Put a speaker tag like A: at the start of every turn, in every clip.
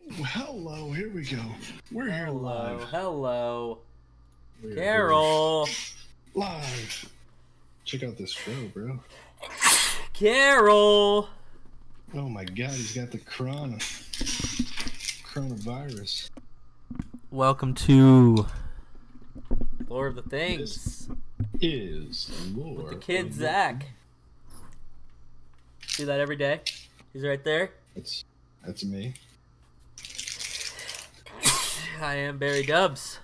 A: Hello, here we go. We're here live.
B: Hello.
A: We're
B: Carol.
A: Live. Check out this show, bro.
B: Carol.
A: Oh my god, he's got the coronavirus.
B: Welcome to Lord of the Things.
A: Is Lord
B: with the kid Zach. See that every day? He's right there.
A: That's me.
B: I am Barry Dubs.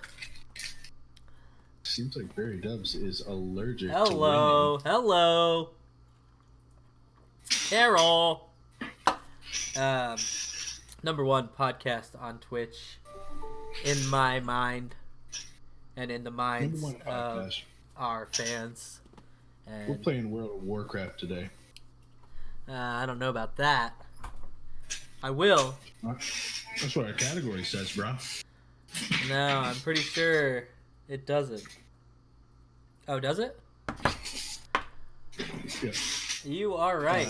A: Seems like Barry Dubs is allergic to
B: winning. Hello. Carol. Number one podcast on Twitch in my mind and in the minds of our fans. And
A: we're playing World of Warcraft today.
B: I don't know about that. I will.
A: That's what our category says, bro.
B: No, I'm pretty sure it doesn't. Oh, does it?
A: Yeah.
B: You are right.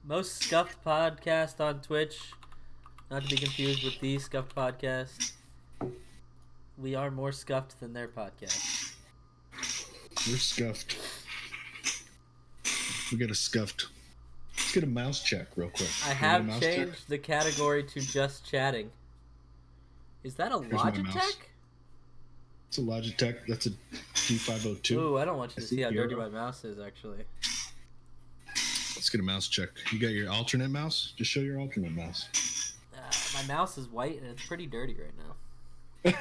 B: Most scuffed podcast on Twitch. Not to be confused with the scuffed podcast. We are more scuffed than their podcast.
A: We're scuffed. We got a scuffed. Let's get a mouse check real quick.
B: I have changed the category to just chatting. Is that a Logitech?
A: It's a Logitech. That's a G502.
B: Ooh, I don't want you to see how dirty my mouse is, actually.
A: Let's get a mouse check. You got your alternate mouse? Just show your alternate mouse.
B: My mouse is white and it's pretty dirty right now.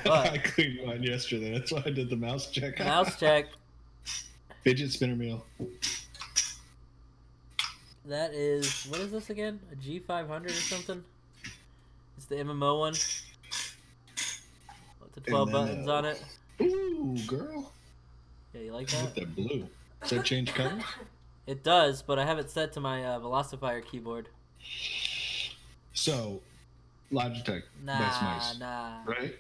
B: But
A: I cleaned mine yesterday. That's why I did the mouse check.
B: Mouse check.
A: Fidget spinner meal.
B: That is, what is this again? A G500 or something? It's the MMO one. With the 12 buttons on it.
A: Ooh, girl.
B: Yeah, you like that?
A: With that blue. Does that change colors?
B: It does, but I have it set to my Velocifier keyboard.
A: So, Logitech, best mice.
B: Nah.
A: Right?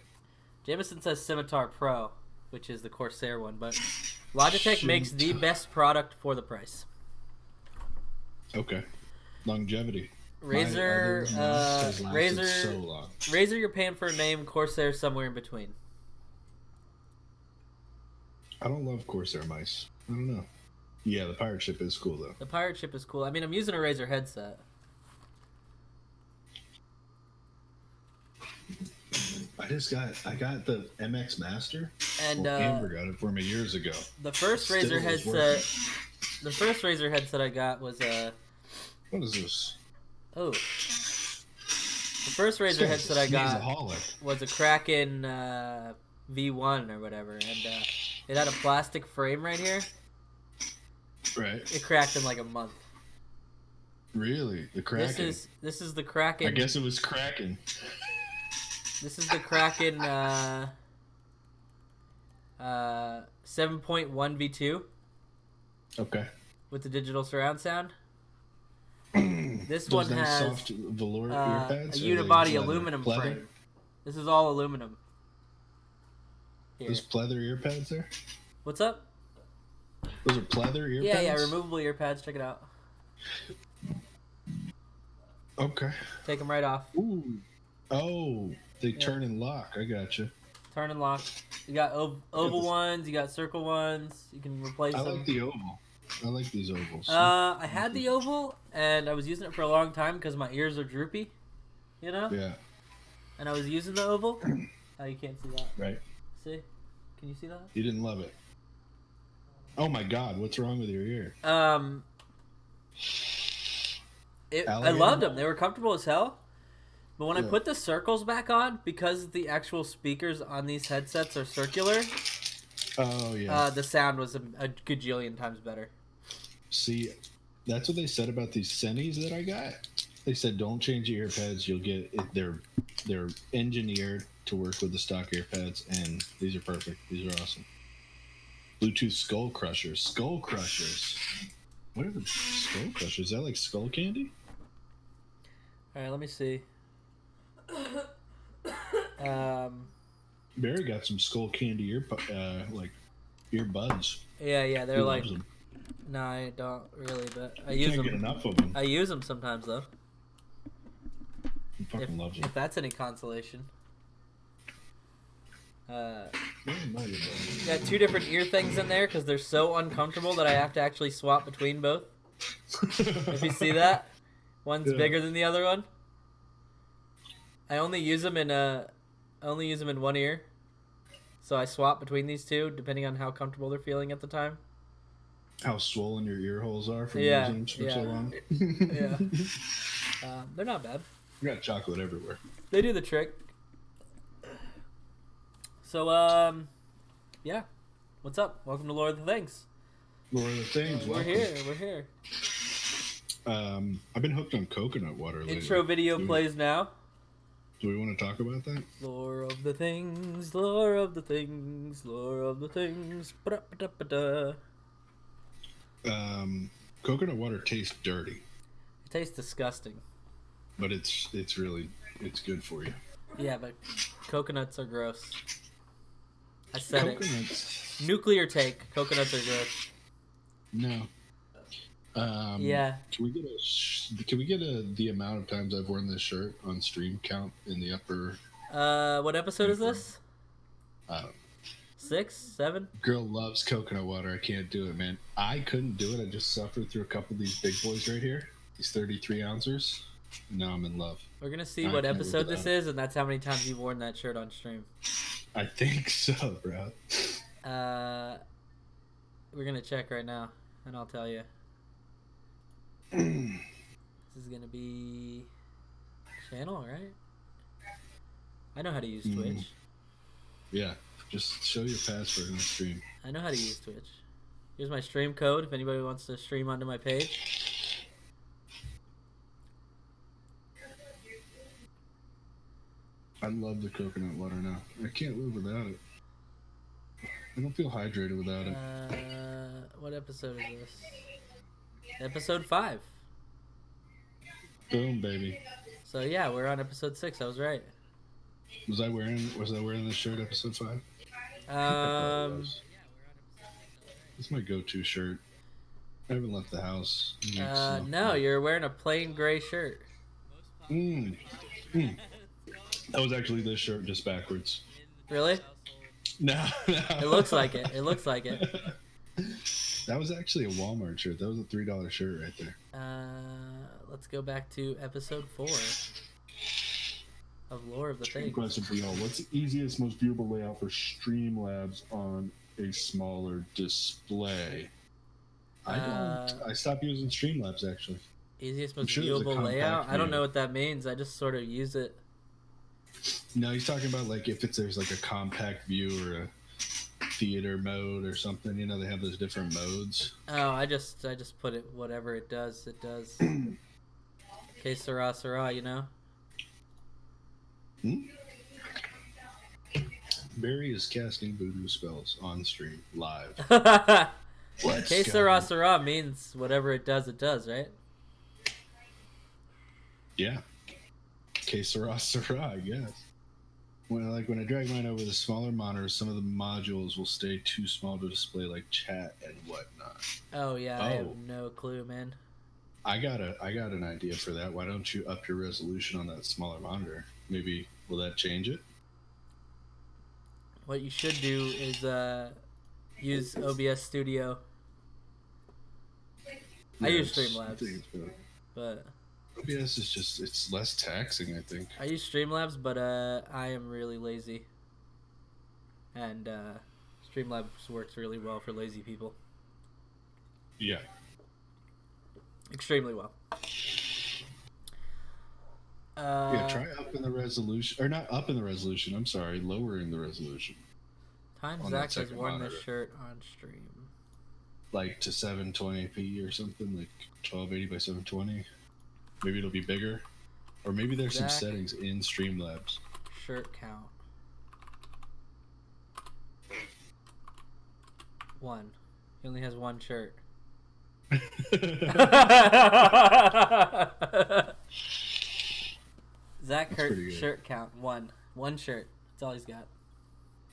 B: Jameson says Scimitar Pro, which is the Corsair one, but Logitech makes the best product for the price.
A: Okay. Longevity.
B: Razer,
A: so long.
B: Razer, you're paying for a name. Corsair, somewhere in between.
A: I don't love Corsair mice. I don't know. Yeah, the pirate ship is cool though.
B: The pirate ship is cool. I mean, I'm using a Razer headset.
A: I got the MX Master.
B: And
A: Amber got it for me years ago.
B: The first Razer headset I got was
A: what is this?
B: Oh. The first Razer headset I got was a Kraken V1 or whatever, and it had a plastic frame right here.
A: Right.
B: It cracked in like a month.
A: Really? The Kraken?
B: This is the Kraken.
A: I guess it was Kraken.
B: This is the Kraken 7.1 V2.
A: Okay.
B: With the digital surround sound. This one has
A: soft velour earpads,
B: a unibody aluminum frame. This is all aluminum. Here.
A: Those pleather earpads there?
B: What's up?
A: Those are pleather earpads?
B: Yeah, removable earpads. Check it out.
A: Okay.
B: Take them right off.
A: Ooh. Oh, they turn and lock. I gotcha.
B: Turn and lock. You got oval ones. You got circle ones. You can replace them.
A: I like the oval. I like these ovals.
B: I had the oval, and I was using it for a long time because my ears are droopy. You know?
A: Yeah.
B: And I was using the oval. Oh, you can't see that.
A: Right.
B: See? Can you see that?
A: You didn't love it. Oh my God! What's wrong with your ear?
B: I loved them. They were comfortable as hell. But when I put the circles back on, because the actual speakers on these headsets are circular, the sound was a gajillion times better.
A: See, that's what they said about these Senis that I got. They said don't change your earpads. You'll get it. They're engineered to work with the stock earpads, and these are perfect. These are awesome. Bluetooth Skull Crushers. Skull Crushers. What are the Skull Crushers? Is that like skull candy?
B: All right, let me see.
A: Barry got some skull candy earbuds.
B: Yeah, they're like. No, I don't really, but I use them.
A: Can't get enough of them.
B: I use them sometimes though.
A: fucking loves them.
B: If that's any consolation. Got 2 different ear things in there because they're so uncomfortable that I have to actually swap between both. If you see that, one's bigger than the other one. I only use them in one ear, so I swap between these two depending on how comfortable they're feeling at the time.
A: How swollen your ear holes are from using them for so long.
B: Yeah, they're not bad.
A: You got chocolate everywhere.
B: They do the trick. So, yeah. What's up? Welcome to Lord of the Things.
A: Lord of the Things.
B: We're here.
A: I've been hooked on coconut water lately.
B: Intro video plays now.
A: Do we want to talk about that?
B: Lore of the things, lore of the things, lore of the things. Ba-da-ba-da-ba-da.
A: Coconut water tastes dirty.
B: It tastes disgusting.
A: But it's good for you.
B: Yeah, but coconuts are gross. I said
A: coconuts.
B: It. Nuclear take. Coconuts are gross.
A: No.
B: Yeah.
A: Can we get the amount of times I've worn this shirt on stream count in the upper?
B: What episode is this? 6, 7.
A: Girl loves coconut water. I can't do it, man. I couldn't do it. I just suffered through a couple of these big boys right here. These 33 ounces. Now I'm in love.
B: We're gonna see what episode this is, and that's how many times you've worn that shirt on stream.
A: I think so, bro.
B: We're gonna check right now, and I'll tell you. This is gonna be channel, right? I know how to use Twitch.
A: Yeah, just show your password on stream.
B: I know how to use Twitch. Here's my stream code if anybody wants to stream onto my page.
A: I love the coconut water now. I can't live without it. I don't feel hydrated without it.
B: What episode is this? Episode 5.
A: Boom, baby.
B: So yeah, we're on episode 6. I was right.
A: Was I wearing this shirt episode 5? It's my go-to shirt. I haven't left the house.
B: No, you're wearing a plain gray shirt.
A: That was actually this shirt just backwards.
B: Really?
A: No.
B: It looks like it. It looks like it.
A: That was actually a Walmart shirt. That was a $3 shirt right there.
B: Let's go back to episode 4 of Lore of the Things.
A: Question for y'all: what's the easiest, most viewable layout for Streamlabs on a smaller display? I stopped using Streamlabs actually.
B: Easiest, most viewable layout? I don't know what that means. I just sort of use it.
A: No, he's talking about like if there's like a compact view or a theater mode or something. You know, they have those different modes.
B: Oh, I just put it whatever it does. It does. Que sera, sera, you know.
A: Barry is casting voodoo spells on stream live.
B: Que sera, sera means whatever it does, right?
A: Yeah. Que sera, sera, I guess. When I drag mine over the smaller monitors, some of the modules will stay too small to display, like chat and whatnot.
B: Oh yeah, I have no clue, man.
A: I got an idea for that. Why don't you up your resolution on that smaller monitor? Maybe will that change it?
B: What you should do is use OBS Studio. I use Streamlabs, but
A: OBS is just, it's less taxing, I think.
B: I use Streamlabs, but I am really lazy. And Streamlabs works really well for lazy people.
A: Yeah.
B: Extremely well.
A: Yeah, try up in the resolution. Or not up in the resolution, I'm sorry, lowering the resolution.
B: Zach has worn this shirt on stream.
A: Like to 720p or something, like 1280 by 720. Maybe it'll be bigger. Or maybe there's some settings in Streamlabs.
B: Shirt count. 1. He only has 1 shirt. Zach shirt count 1. 1 shirt. That's all he's got.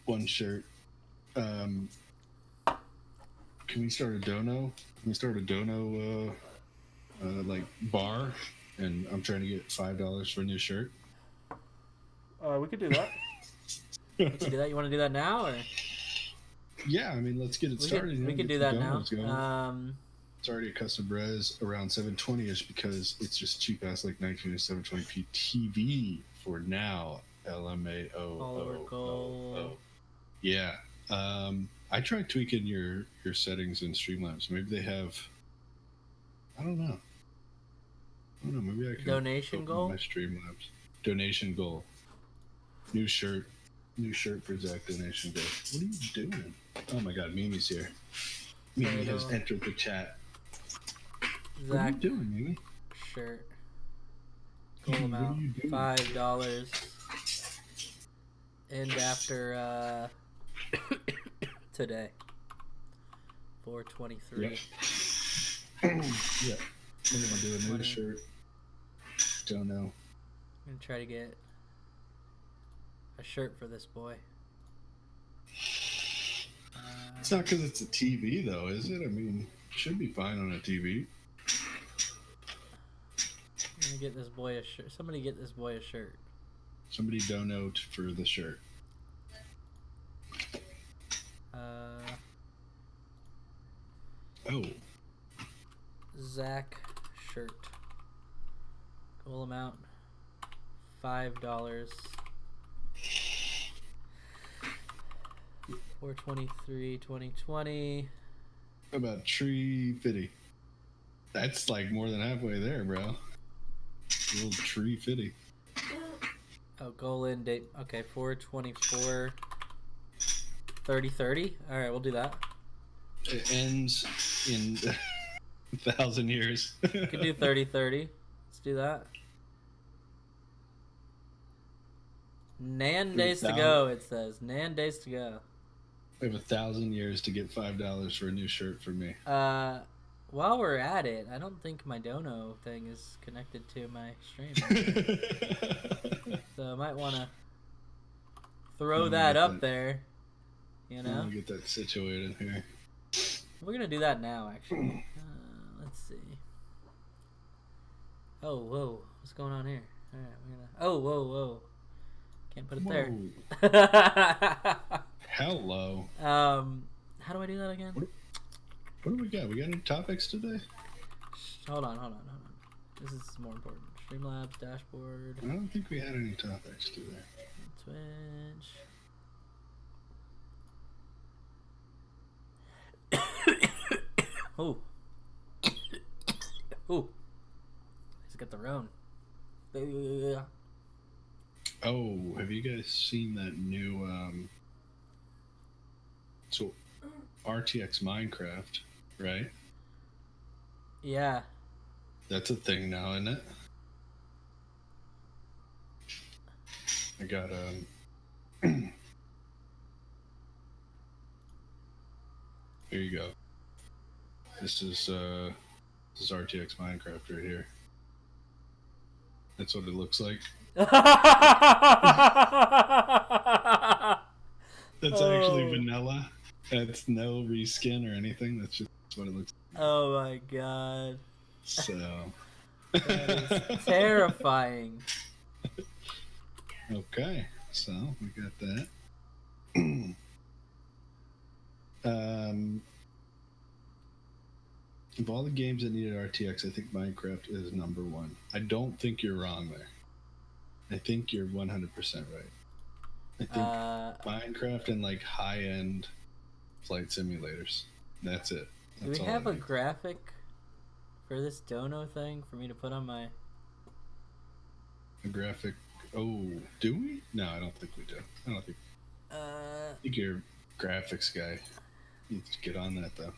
A: 1 shirt. Can we start a dono? Can we start a dono like bar? And I'm trying to get $5 for a new shirt.
B: We could do that. We can do that. You want to do that now, or?
A: Yeah, I mean, let's get it started.
B: We can do that now.
A: It's already a custom res around 720ish because it's just cheap ass like 19 to 720p TV for now. LMAO. Yeah. I tried tweaking your settings in Streamlabs. Maybe they have. I don't know. Maybe I can
B: donation goal.
A: My Streamlabs donation goal. New shirt for Zach. Donation goal. What are you doing? Oh my God, Mimi's here. Mimi has entered the chat.
B: Zach,
A: what are you doing, Mimi?
B: Shirt. Goal amount $5. End after today. 4/23.
A: Yep. Yeah. We're gonna do a new shirt. Don't know.
B: I'm gonna try to get a shirt for this boy.
A: It's not because it's a TV, though, is it? I mean, it should be fine on a TV.
B: I'm gonna get this boy a shirt. Somebody get this boy a shirt.
A: Somebody donate for the shirt. Oh.
B: Zach shirt. Goal amount $5. 4/23/2020.
A: About tree fitty. That's like more than halfway there, bro. A little tree fitty.
B: Oh, goal in date. Okay, 4/24/30/30. All right, we'll do that.
A: It ends in 1,000 years.
B: We can do 30/30. Let's do that. Nan days to go, it says. Nan days to go.
A: We have 1,000 years to get $5 for a new shirt for me.
B: While we're at it, I don't think my dono thing is connected to my stream. So I might want to throw that up there. You know?
A: Let me get that situated here.
B: We're going to do that now, actually. Let's see. Oh, whoa. What's going on here? All right, we're gonna... Oh, whoa. Can't put it there.
A: Hello.
B: How do I do that again?
A: What do we got? We got any topics today?
B: Hold on. This is more important. Streamlabs dashboard.
A: I don't think we had any topics today.
B: Twitch. Oh. He's got the roan.
A: Oh, have you guys seen that new so RTX Minecraft, right?
B: Yeah.
A: That's a thing now, isn't it? I got here you go. This is RTX Minecraft right here. That's what it looks like. That's actually vanilla. That's no reskin or anything. That's just what it looks like.
B: Oh my God.
A: So.
B: That is terrifying.
A: Okay, so we got that. Of all the games that needed RTX, I think Minecraft is number one. I don't think you're wrong there. I think you're 100% right. I think Minecraft and like high-end flight simulators. That's it. That's
B: do we have a graphic for this dono thing for me to put on my...
A: A graphic? Oh, do we? No, I don't think we do. I think you're a graphics guy. You need to get on that though.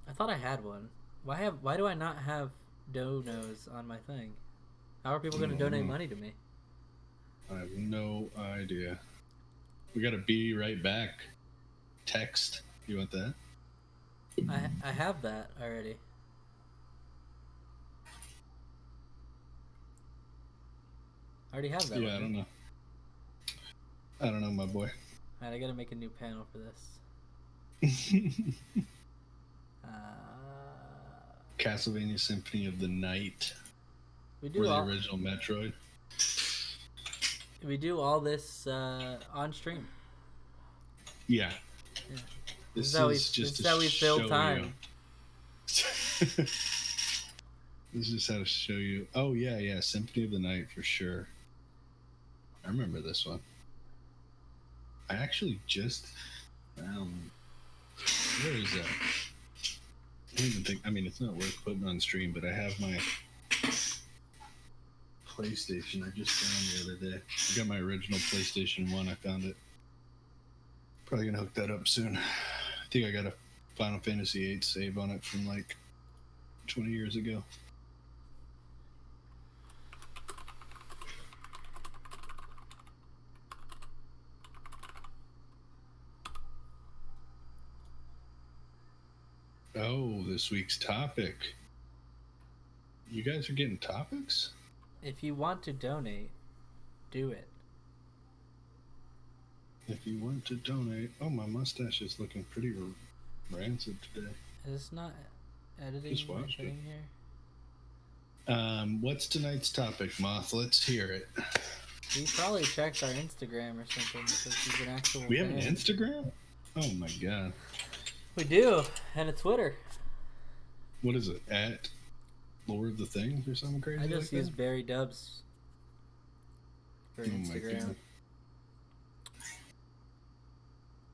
B: I thought I had one. Why do I not have donos on my thing? How are people going to donate money to me?
A: I have no idea. We got a be right back text. You want that?
B: I have that already. I already have that.
A: Yeah, I don't know. I don't know, my boy.
B: Alright, I gotta make a new panel for this.
A: Castlevania Symphony of the Night.
B: We do
A: the original Metroid.
B: We do all this on stream.
A: Yeah.
B: This is how we fill time.
A: This is how to show you. Oh yeah, Symphony of the Night for sure. I remember this one. I actually just found. Where is that? I don't even think. I mean, it's not worth putting on stream, but I have my PlayStation. I just found the other day. I got my original PlayStation 1. I found it. Probably gonna hook that up soon. I think I got a Final Fantasy VIII save on it from like 20 years ago. Oh, this week's topic. You guys are getting topics?
B: If you want to donate, do it.
A: If you want to donate. Oh, my mustache is looking pretty rancid today.
B: It's not editing
A: Just watched it.
B: Here.
A: What's tonight's topic, Moth? Let's hear it.
B: We probably checked our Instagram or something because he's an actual
A: We have an Instagram? Oh my god.
B: We do, and a Twitter.
A: What is it? At Lord of the Things or something crazy?
B: I just
A: like
B: use
A: that?
B: Barry Dubs for Instagram.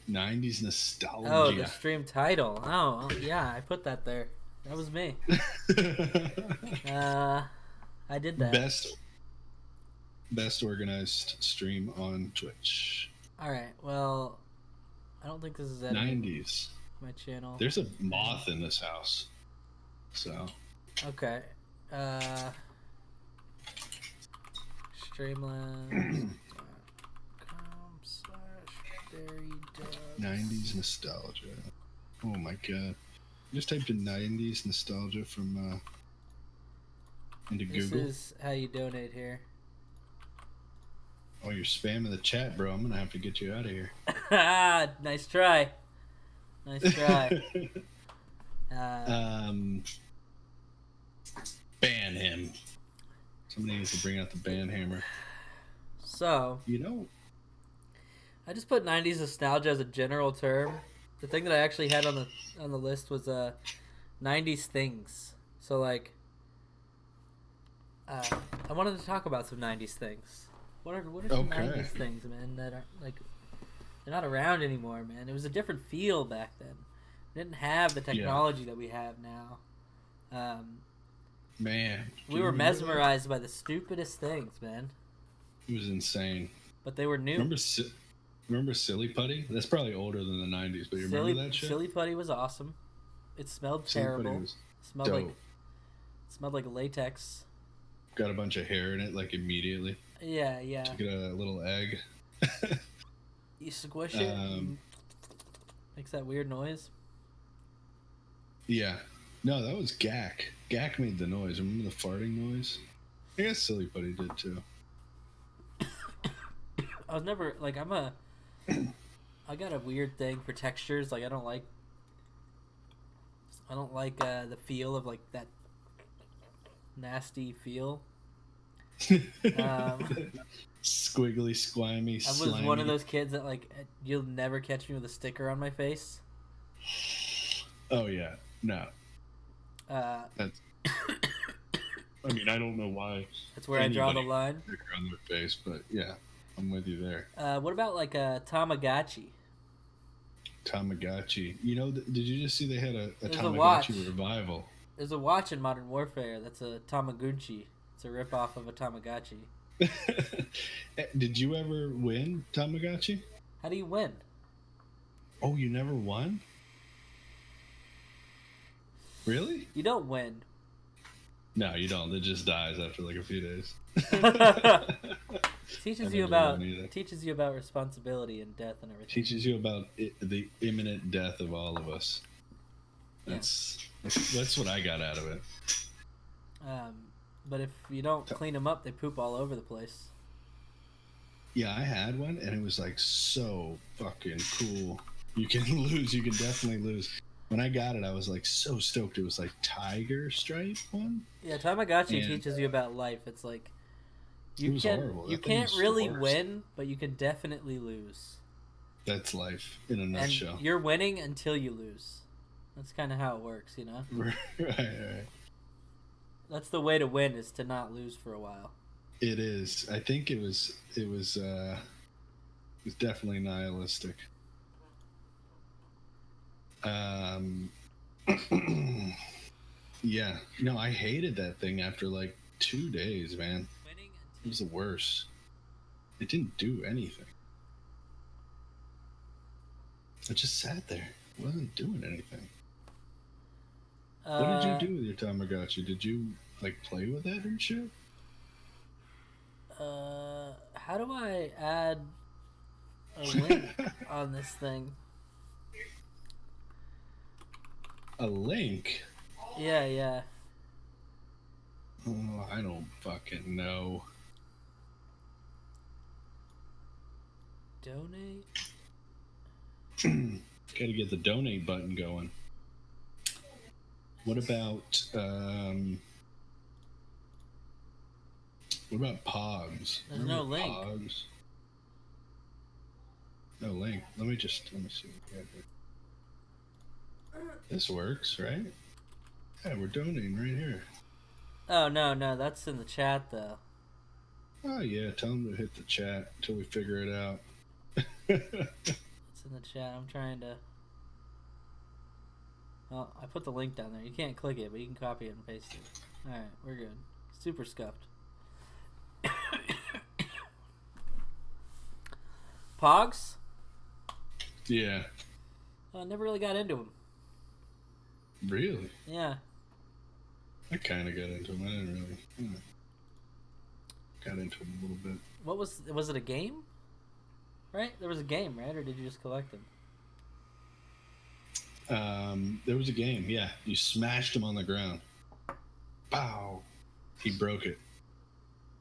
A: 90s nostalgia.
B: Oh, the stream title. Oh, yeah, I put that there. That was me. I did that.
A: Best organized stream on Twitch.
B: All right. Well, I don't think this is editing
A: 90s.
B: My channel.
A: There's a moth in this house. So.
B: Okay. Streamlabs.com/Barry Dubs.
A: 90s nostalgia. Oh my god. I just typed in 90s nostalgia from into Google.
B: This is how you donate here.
A: Oh, you're spamming the chat, bro. I'm gonna have to get you out of here.
B: Nice try. Nice try.
A: Ban him. Somebody needs to bring out the ban hammer.
B: So,
A: you know,
B: I just put 90s nostalgia as a general term. The thing that I actually had on the list was 90s things. So like, I wanted to talk about some 90s things. What are some 90s things, man, that are like they're not around anymore, man? It was a different feel back then. We didn't have the technology that we have now.
A: Man,
B: we were mesmerized by the stupidest things, man.
A: It was insane.
B: But they were new.
A: Remember Silly Putty? That's probably older than the 90s, but you remember that shit?
B: Silly Putty was awesome. It smelled terrible. It smelled like latex.
A: Got a bunch of hair in it, like immediately.
B: Yeah.
A: Took a little egg.
B: You squish it. Makes that weird noise.
A: Yeah. No, that was Gak. Gak made the noise. Remember the farting noise? I guess Silly Putty did too.
B: I was never like I got a weird thing for textures. Like I don't like the feel of like that nasty feel.
A: Squiggly, squimy,
B: I was
A: slimy.
B: one of those kids that like you'll never catch me with a sticker on my face.
A: Oh yeah, no. That's. I mean, I don't know why.
B: That's where I draw the line.
A: Sticker on their face, but yeah, I'm with you there.
B: What about like a Tamagotchi?
A: Tamagotchi. You know, did you just see they had a
B: Tamagotchi
A: revival?
B: There's a watch in Modern Warfare that's a Tamaguchi. It's a ripoff of a Tamagotchi.
A: Did you ever win Tamagotchi?
B: How do you win?
A: Oh, you never won? Really?
B: You don't win.
A: No, you don't. It just dies after like a few days.
B: teaches you about responsibility and death and everything.
A: Teaches you about the imminent death of all of us. That's what I got out of it.
B: But if you don't clean them up, they poop all over the place.
A: Yeah, I had one, and it was like so fucking cool. You can lose. You can definitely lose. When I got it, I was like so stoked. It was like Tiger Stripe one.
B: Yeah, Tamagotchi teaches you about life. It's like You can't really win, but you can definitely lose.
A: That's life in a nutshell.
B: And you're winning until you lose. That's kind of how it works, you know?
A: Right.
B: That's the way to win, is to not lose for a while.
A: It is. I think it was definitely nihilistic. Yeah. No, I hated that thing after like 2 days, man. It was the worst. It didn't do anything. I just sat there. It wasn't doing anything. What did you do with your Tamagotchi? Did you like play with it and shit?
B: How do I add a link on this thing?
A: A link?
B: Yeah.
A: Oh, I don't fucking know.
B: Donate?
A: Gotta get the donate button going. What about Pogs?
B: There's no link.
A: Pogs? No link. Let me see what we got here. This works, right? Yeah, we're donating right here.
B: Oh, no, that's in the chat, though.
A: Oh, yeah, tell them to hit the chat until we figure it out.
B: It's in the chat. I'm trying to... Well, I put the link down there. You can't click it, but you can copy it and paste it. Alright, we're good. Super scuffed. Pogs?
A: Yeah.
B: I never really got into them.
A: Really?
B: Yeah.
A: I kind of got into them. I didn't really. Got into them a little bit.
B: What was it a game? Right? There was a game, right? Or did you just collect them?
A: There was a game, yeah. You smashed him on the ground. Pow! He broke it.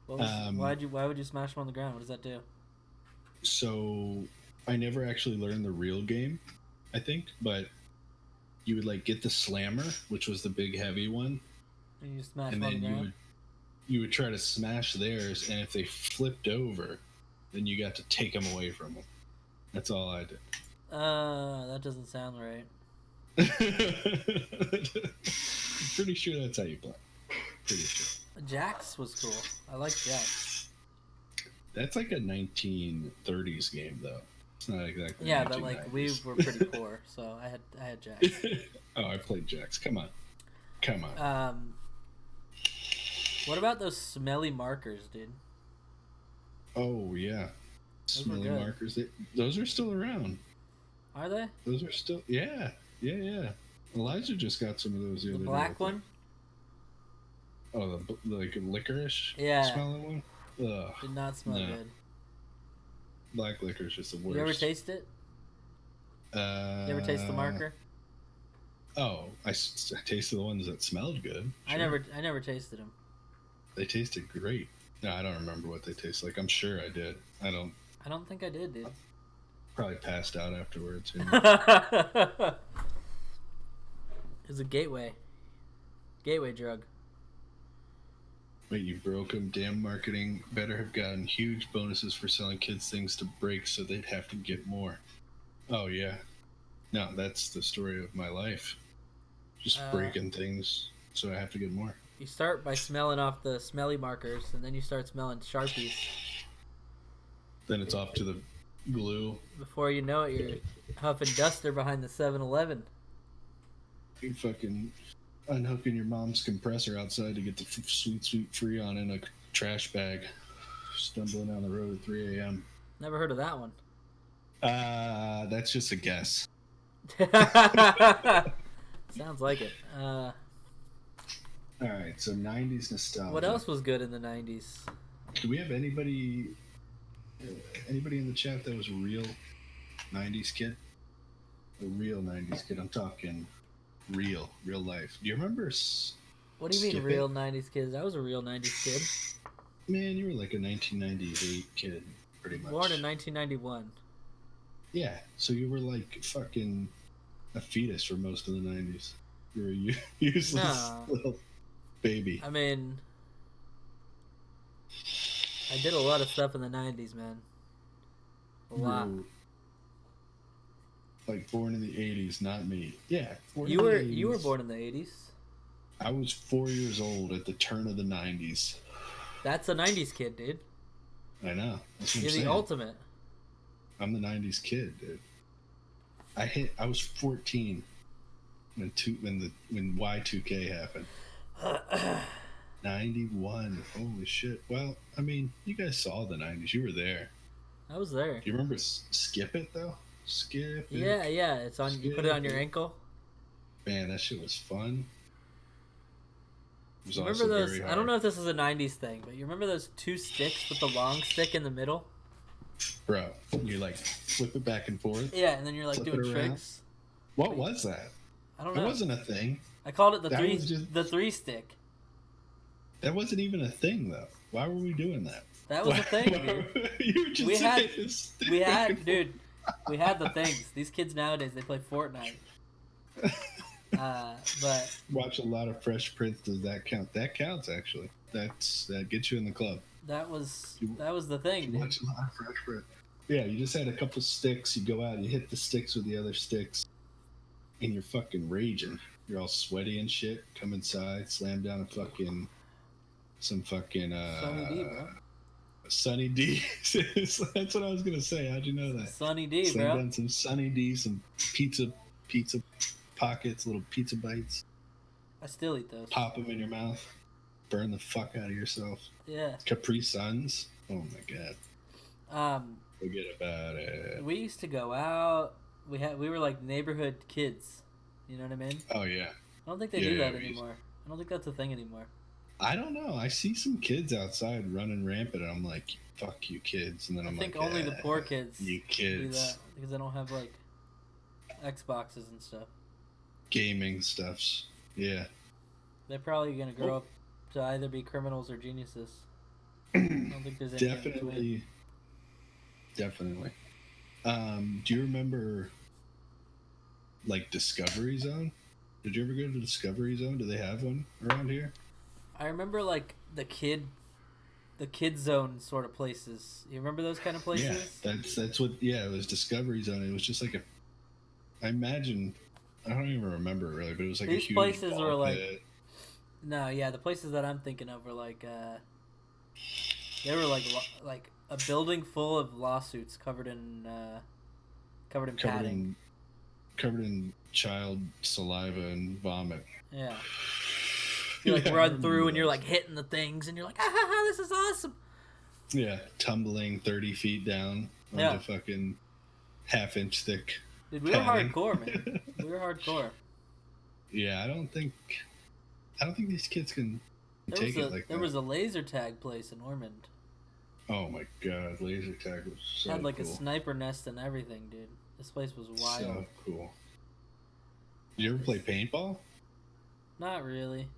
B: Why would you smash him on the ground? What does that do?
A: So, I never actually learned the real game, I think, but you would like get the slammer, which was the big heavy one,
B: and you smash them on the ground?
A: you would try to smash theirs, and if they flipped over, then you got to take them away from them. That's all I did.
B: That doesn't sound right.
A: Pretty sure that's how you play. Pretty sure.
B: Jax was cool. I like Jax.
A: That's like a 1930s game, though. It's not exactly.
B: Yeah, but like we were pretty poor, so I had Jax.
A: Oh, I played Jax. Come on.
B: What about those smelly markers, dude?
A: Oh yeah, smelly markers. Those are still around.
B: Are they?
A: Those are still. Yeah. Elijah just got some of those the other day.
B: The black one.
A: Oh, the like licorice.
B: Yeah.
A: Smelling one. Ugh.
B: Did not smell good.
A: Black licorice is the worst.
B: You ever taste it? You ever taste the marker?
A: Oh, I tasted the ones that smelled good.
B: Sure. I never tasted them.
A: They tasted great. No, I don't remember what they taste like. I'm sure I did. I don't
B: think I did, dude.
A: Probably passed out afterwards.
B: It's a gateway drug.
A: Wait, you broke them? Damn marketing better have gotten huge bonuses for selling kids things to break so they'd have to get more. Oh, yeah. No, that's the story of my life. Just breaking things so I have to get more.
B: You start by smelling off the smelly markers, and then you start smelling Sharpies.
A: Then it's off to the glue.
B: Before you know it, you're huffing duster behind the 7-Eleven.
A: You fucking unhooking your mom's compressor outside to get the sweet Freon in a trash bag. Stumbling down the road at 3 a.m.
B: Never heard of that one.
A: That's just a guess.
B: Sounds like it.
A: Alright, so 90s nostalgia.
B: What else was good in the 90s?
A: Do we have anybody in the chat that was a real 90s kid? A real 90s kid. I'm talking real life. Do you remember
B: What do you mean real 90s kids? I was a real 90s kid.
A: Man, you were like a 1998 kid, pretty much.
B: Born in 1991.
A: Yeah, so you were like fucking a fetus for most of the 90s. You were a useless little baby.
B: I mean, I did a lot of stuff in the 90s, man. A lot.
A: Like born in the 80s, not me. Yeah,
B: you were born in the 80s.
A: I was 4 years old at the turn of the 90s.
B: That's a 90s kid, dude.
A: I know.
B: You're the ultimate.
A: I'm the 90s kid, dude. I was 14 when Y2K happened. 91. Holy shit. Well, I mean, you guys saw the 90s. You were there.
B: I was there.
A: You remember Skip It though? Skip It.
B: Yeah. It's on. You put it on your ankle.
A: Man, that shit was fun.
B: It was remember those? I don't know if this is a '90s thing, but you remember those two sticks with the long stick in the middle?
A: Bro, you like flip it back and forth.
B: Yeah, and then you're like doing tricks.
A: What was that?
B: I don't know.
A: It wasn't a thing.
B: I called it the three stick.
A: That wasn't even a thing though. Why were we doing that?
B: That was a thing, dude.
A: You were just
B: we had the things. These kids nowadays, they play Fortnite. But
A: watch a lot of Fresh Prince. Does that count? That counts actually. That gets you in the club.
B: That was the thing, dude.
A: Watch a lot of Fresh Prince. Yeah, you just had a couple sticks. You go out, you hit the sticks with the other sticks, and you're fucking raging. You're all sweaty and shit. Come inside, slam down some fucking
B: Sunny D, bro.
A: Sunny D. That's what I was gonna say. How'd you know that?
B: Sunny D,
A: slam
B: bro.
A: Down some Sunny D, some pizza pockets, little pizza bites.
B: I still eat those.
A: Pop them in your mouth. Burn the fuck out of yourself.
B: Yeah.
A: Capri Suns. Oh my god. Forget about it.
B: We used to go out. We were like neighborhood kids. You know what I mean?
A: Oh yeah.
B: I don't think they do that anymore. I don't think that's a thing anymore.
A: I don't know. I see some kids outside running rampant, and I'm like, "Fuck you, kids!" And then I think
B: only the poor kids.
A: You kids.
B: Do that because they don't have like Xboxes and stuff.
A: Gaming stuffs. Yeah.
B: They're probably gonna grow up to either be criminals or geniuses. I don't think there's any
A: Definitely. Do you remember like Discovery Zone? Did you ever go to Discovery Zone? Do they have one around here?
B: I remember like the kid zone sort of places. You remember those kind of places?
A: Yeah, that's what. Yeah, it was Discovery Zone. It was just like I imagine. I don't even remember really, but it was like
B: these
A: a huge
B: places were like.
A: pit.
B: No, yeah, the places that I'm thinking of were like. They were like a building full of lawsuits covered in padding.
A: Covered in child saliva and vomit.
B: Yeah. You like run through and you're like hitting the things and you're like, ah, this is awesome.
A: Yeah, tumbling 30 feet down onto fucking half-inch thick.
B: Dude, we were hardcore, man. We were hardcore.
A: Yeah, I don't think these kids can take it like that.
B: There was a laser tag place in Ormond.
A: Oh my god, laser tag was so
B: had like
A: cool.
B: A sniper nest and everything, dude. This place was wild.
A: So cool. Did you ever play paintball?
B: Not really.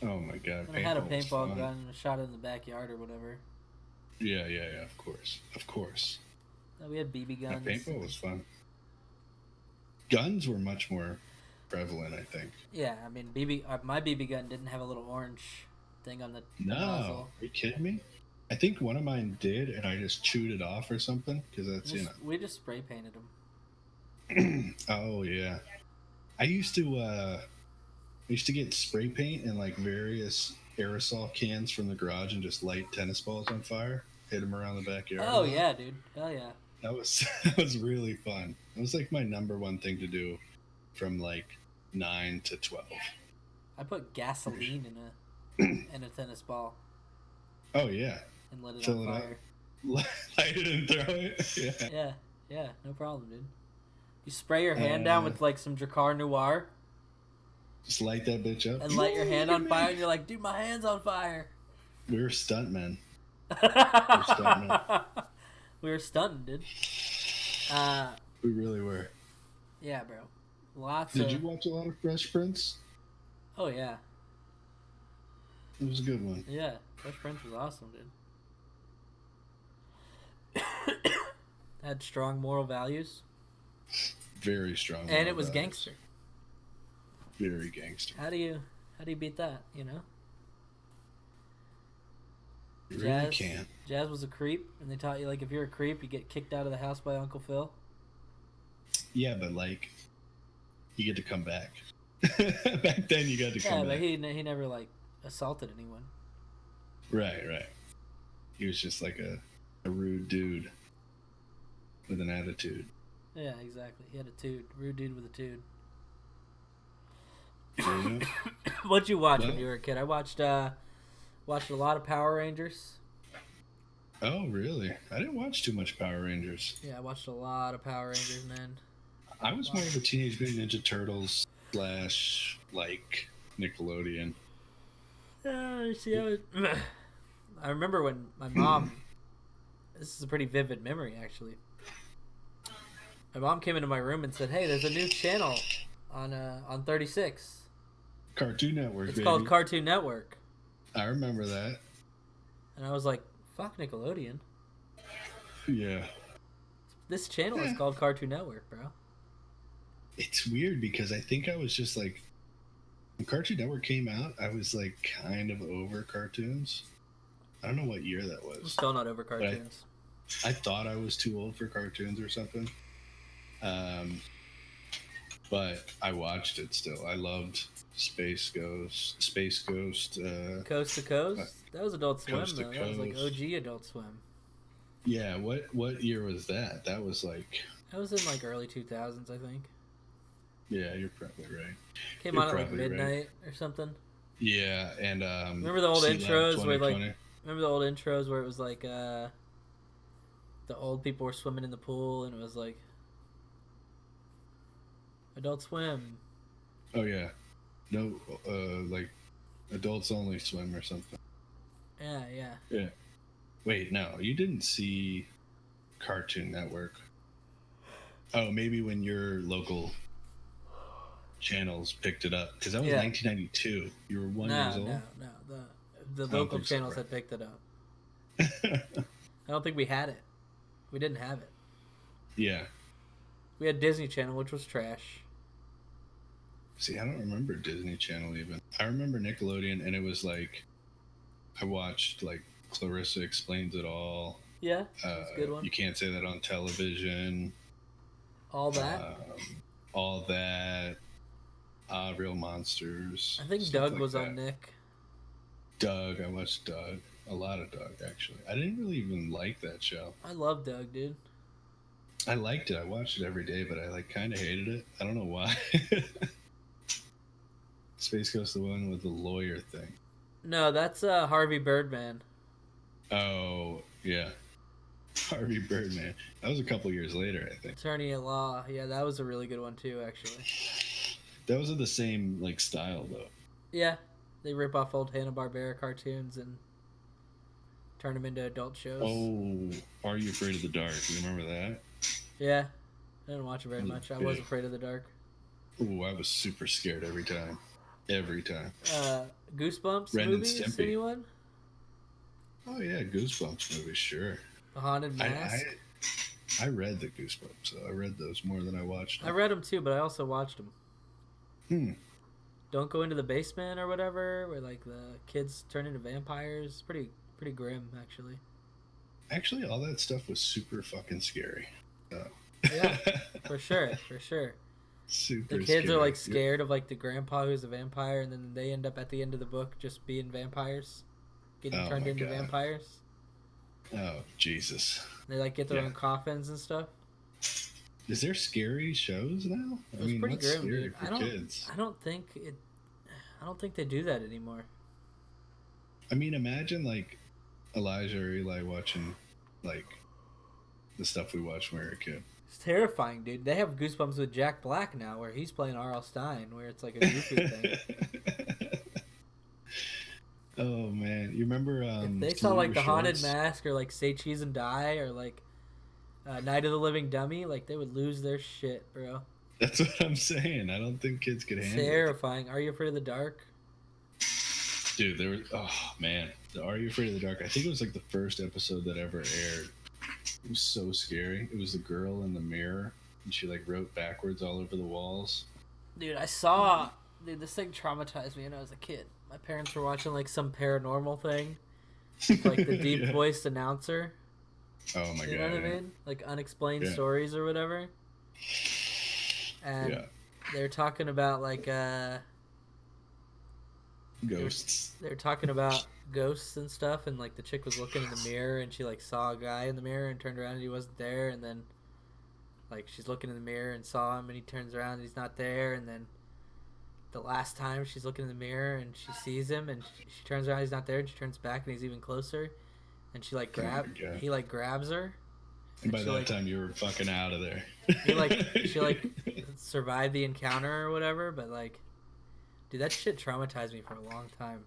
A: Oh my god,
B: I had a paintball gun and shot it in the backyard or whatever.
A: Yeah, of course.
B: No, we had BB guns.
A: Paintball was fun. Guns were much more prevalent, I think.
B: Yeah, I mean, my BB gun didn't have a little orange thing on the
A: Are
B: nozzle.
A: you kidding me? I think one of mine did, and I just chewed it off or something because that's
B: we just spray painted them.
A: Oh yeah, I used to get spray paint in like various aerosol cans from the garage and just light tennis balls on fire, hit them around the backyard.
B: Oh yeah, dude. Hell yeah.
A: That was really fun. It was like my number one thing to do from like 9 to 12.
B: I put gasoline in a tennis ball.
A: Oh yeah.
B: And lit it on fire.
A: Light it and throw it.
B: Yeah, no problem, dude. You spray your hand down with like some Drakkar Noir.
A: Just light that bitch up.
B: And light your hand on fire, and you're like, dude, my hand's on fire.
A: We were stuntmen.
B: We were stunting, dude.
A: We really were.
B: Yeah, bro.
A: Did you watch a lot of Fresh Prince?
B: Oh, yeah.
A: It was a good one.
B: Yeah, Fresh Prince was awesome, dude. Had strong moral values.
A: Very strong.
B: And it was gangster.
A: Very gangster.
B: How do you beat that, you know?
A: You really can't.
B: Jazz was a creep, and they taught you like if you're a creep, you get kicked out of the house by Uncle Phil.
A: Yeah, but like, you get to come back. Back then, you got to come back.
B: Yeah, but he never like assaulted anyone.
A: Right. He was just like a rude dude with an attitude.
B: Yeah, exactly. He had a tude. Rude dude with a tude.
A: Yeah.
B: What'd you watch when you were a kid? I watched a lot of Power Rangers.
A: Oh, really? I didn't watch too much Power Rangers.
B: Yeah, I watched a lot of Power Rangers, man.
A: I was more of a Teenage Mutant Ninja Turtles / like Nickelodeon.
B: See, I remember when my mom. This is a pretty vivid memory, actually. My mom came into my room and said, "Hey, there's a new channel on 36.
A: Cartoon Network.
B: It's called Cartoon Network."
A: I remember that.
B: And I was like, "Fuck Nickelodeon."
A: Yeah.
B: This channel is called Cartoon Network, bro.
A: It's weird because I think I was just like, when Cartoon Network came out, I was like kind of over cartoons. I don't know what year that was.
B: I'm still not over cartoons.
A: I thought I was too old for cartoons or something. But I watched it still. I loved Space Ghost.
B: Coast to Coast? That was Adult Swim, though. That was like OG Adult Swim.
A: Yeah, what year was that? That was like...
B: That was in like early 2000s, I think.
A: Yeah, you're probably right.
B: Came on at like midnight or something.
A: Yeah, and
B: remember the old intros where like remember the old intros where it was like the old people were swimming in the pool and it was like Adult Swim.
A: Oh yeah. No like Adults Only Swim or something.
B: Yeah.
A: Wait, no, you didn't see Cartoon Network. Oh, maybe when your local channels picked it up, because that was 1992. You were 1 years old.
B: No. The local channels had picked it up. I don't think we had it. We didn't have it.
A: Yeah.
B: We had Disney Channel, which was trash.
A: See, I don't remember Disney Channel even. I remember Nickelodeon, and it was like, I watched like Clarissa Explains It All.
B: Yeah, that's a good one.
A: You Can't Say That on Television.
B: All
A: that. Real Monsters.
B: I think Doug was on Nick.
A: Doug, I watched Doug. A lot of Doug, actually. I didn't really even like that show.
B: I love Doug, dude.
A: I liked it. I watched it every day, but I like kind of hated it. I don't know why. Space Ghost, the one with the lawyer thing.
B: No, that's Harvey Birdman.
A: Oh, yeah. Harvey Birdman. That was a couple years later, I think.
B: Attorney at Law. Yeah, that was a really good one, too, actually.
A: Those are the same, like, style, though.
B: Yeah. They rip off old Hanna-Barbera cartoons and turn them into adult shows.
A: Oh, Are You Afraid of the Dark? You remember that?
B: Yeah. I didn't watch it very much. I was afraid of the dark.
A: Ooh, I was super scared every time. Every time.
B: Goosebumps
A: Ren
B: movies?
A: and Stimpy.
B: Anyone?
A: Oh, yeah, Goosebumps movies, sure.
B: The Haunted Mask?
A: I read the Goosebumps, so I read those more than I watched them.
B: I read them too, but I also watched them. Don't Go Into the Basement or whatever, where like the kids turn into vampires. Pretty grim, actually.
A: Actually, all that stuff was super fucking scary.
B: Yeah, for sure.
A: Super.
B: The kids are like scared of like the grandpa who's a vampire, and then they end up at the end of the book just being vampires, getting turned into vampires.
A: Oh Jesus!
B: They like get their own coffins and stuff.
A: Is there scary shows now?
B: It was pretty grim, dude. I don't think they do that anymore.
A: I mean, imagine like Elijah or Eli watching like the stuff we watched when we were a kid.
B: It's terrifying, dude. They have Goosebumps with Jack Black now, where he's playing R.L. Stine, where it's like a goofy thing.
A: Oh man, you remember?
B: If they saw like the Haunted Mask or like Say Cheese and Die or like Night of the Living Dummy, like they would lose their shit, bro.
A: That's what I'm saying. I don't think kids could handle it.
B: Terrifying. Are You Afraid of the Dark?
A: Dude, there was the Are You Afraid of the Dark? I think it was like the first episode that ever aired. It was so scary. It was the girl in the mirror, and she like wrote backwards all over the walls.
B: Dude, this thing traumatized me when I was a kid. My parents were watching like some paranormal thing, like the deep voiced announcer.
A: Oh my god!
B: You know what I mean? Like unexplained stories or whatever. And they're talking about like
A: ghosts.
B: They're talking about ghosts and stuff, and like the chick was looking in the mirror and she like saw a guy in the mirror and turned around and he wasn't there, and then like she's looking in the mirror and saw him and he turns around and he's not there, and then the last time she's looking in the mirror and she sees him and she turns around, he's not there, and she turns back and he's even closer, and she like he like grabs her,
A: and by that time you were fucking out of there.
B: She like survived the encounter or whatever, but like, dude, that shit traumatized me for a long time.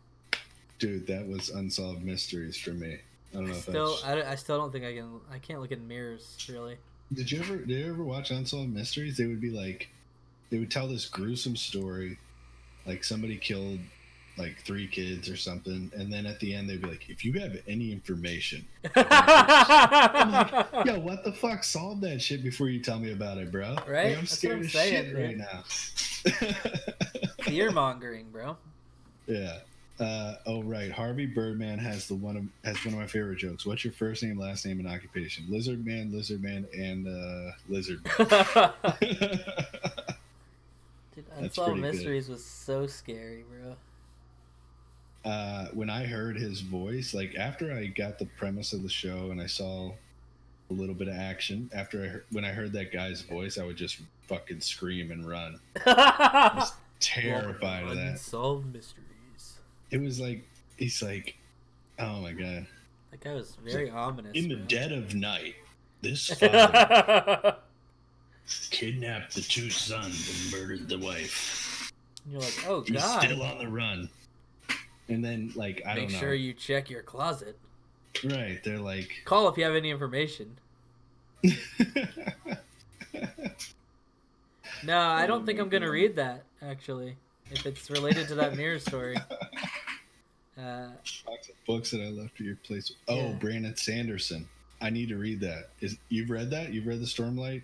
A: Dude, that was Unsolved Mysteries for me. I don't
B: know I still don't think I can't look in mirrors really.
A: Did you ever watch Unsolved Mysteries? They would tell this gruesome story, like somebody killed like 3 kids or something, and then at the end they'd be like, if you have any information, I'm like, yo, what the fuck, solve that shit before you tell me about it, bro.
B: Right?
A: Like, I'm scared as shit right now.
B: Fear mongering, bro.
A: Yeah. Oh right, Harvey Birdman has one of my favorite jokes. What's your first name, last name, and occupation? Lizard Man, and Lizard Man.
B: Dude, Unsolved Mysteries was so scary, bro.
A: When I heard his voice, like after I got the premise of the show and I saw a little bit of action, when I heard that guy's voice, I would just fucking scream and run. I was terrified of that.
B: Unsolved Mysteries.
A: It was like, he's like, oh my god.
B: That guy was very ominous.
A: In the dead of night, this father kidnapped the 2 sons and murdered the wife.
B: And you're like, oh god.
A: He's still on the run. And then, like, I don't know.
B: Make sure you check your closet.
A: Right. They're like...
B: Call if you have any information. No, I don't think I'm going to read that, actually. If it's related to that mirror story.
A: Books that I left at your place. Oh, Brandon Sanderson. I need to read that. You've read that? You've read the Stormlight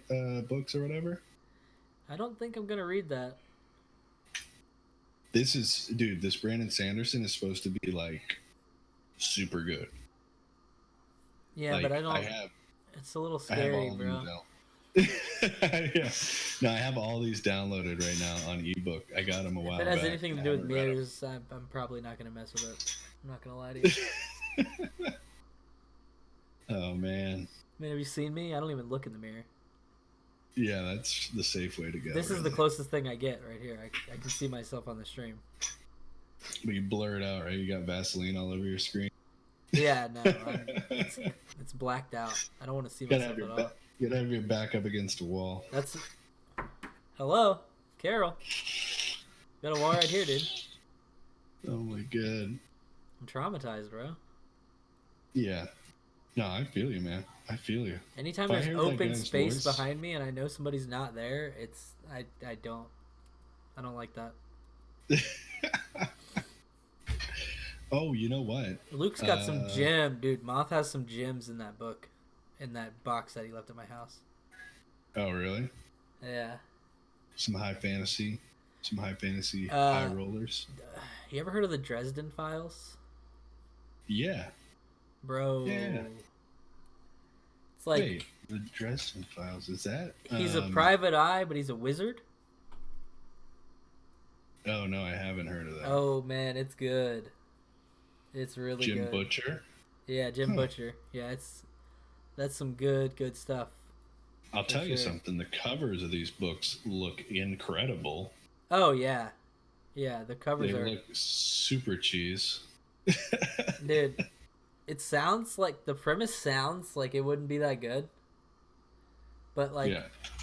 A: books or whatever?
B: I don't think I'm going to read that.
A: This Brandon Sanderson is supposed to be like super good.
B: Yeah, like, but I don't. It's a little scary, bro.
A: Yeah. No, I have all these downloaded right now on ebook. I got them a while back.
B: If it has anything to do with mirrors, I'm probably not going to mess with it. I'm not going to lie to you.
A: Oh, man.
B: Man, have you seen me? I don't even look in the mirror.
A: Yeah, that's the safe way to go.
B: This is the closest thing I get right here. I can see myself on the stream.
A: But you blur it out, right? You got Vaseline all over your screen.
B: Yeah, no. It's blacked out. I don't want to see myself at all.
A: You gotta have your back up against a wall.
B: That's... Hello? Carol. Got a wall right here, dude.
A: Oh my god.
B: I'm traumatized, bro.
A: Yeah. No, I feel you, man. I feel you.
B: Anytime there's open space behind me and I know somebody's not there, I don't like that.
A: Oh, you know what?
B: Luke's got some gem, dude. Moth has some gems in that book, in that box that he left at my house.
A: Oh, really?
B: Yeah.
A: Some high fantasy high rollers.
B: You ever heard of the Dresden Files?
A: Yeah.
B: Bro.
A: Yeah.
B: It's like...
A: Wait, the Dresden Files, is that...
B: He's a private eye, but he's a wizard?
A: Oh, no, I haven't heard of that.
B: Oh, man, it's good. It's really good.
A: Jim Butcher?
B: Yeah, Jim Butcher. Yeah, that's some good stuff.
A: I'll tell you something. The covers of these books look incredible.
B: Oh, yeah. Yeah, the covers
A: they look super cheese.
B: Dude, it sounds like... The premise sounds like it wouldn't be that good. But, like,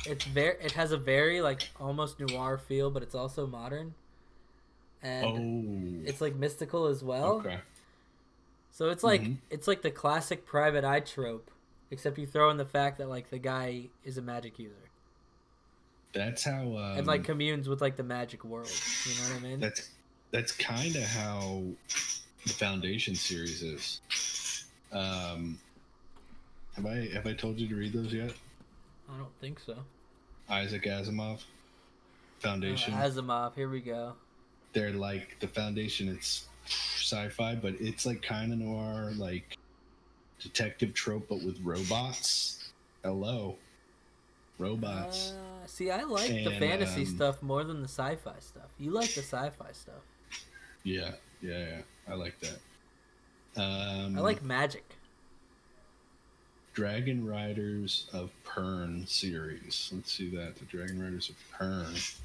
B: it has a very, like, almost noir feel, but it's also modern. And it's, like, mystical as well.
A: Okay.
B: So it's like it's like the classic private eye trope, except you throw in the fact that like the guy is a magic user.
A: That's how
B: and like communes with like the magic world. You know what I mean?
A: That's kind of how the Foundation series is. Have I told you to read those yet?
B: I don't think so.
A: Isaac Asimov, Foundation.
B: Asimov, here we go.
A: They're like the Foundation. It's sci-fi, but it's like kind of noir, like detective trope, but with robots. Hello, robots.
B: See, I like the fantasy stuff more than the sci-fi stuff. You like the sci-fi stuff.
A: Yeah. I like that.
B: I like magic.
A: Dragon Riders of Pern series. Let's see that. The Dragon Riders of Pern.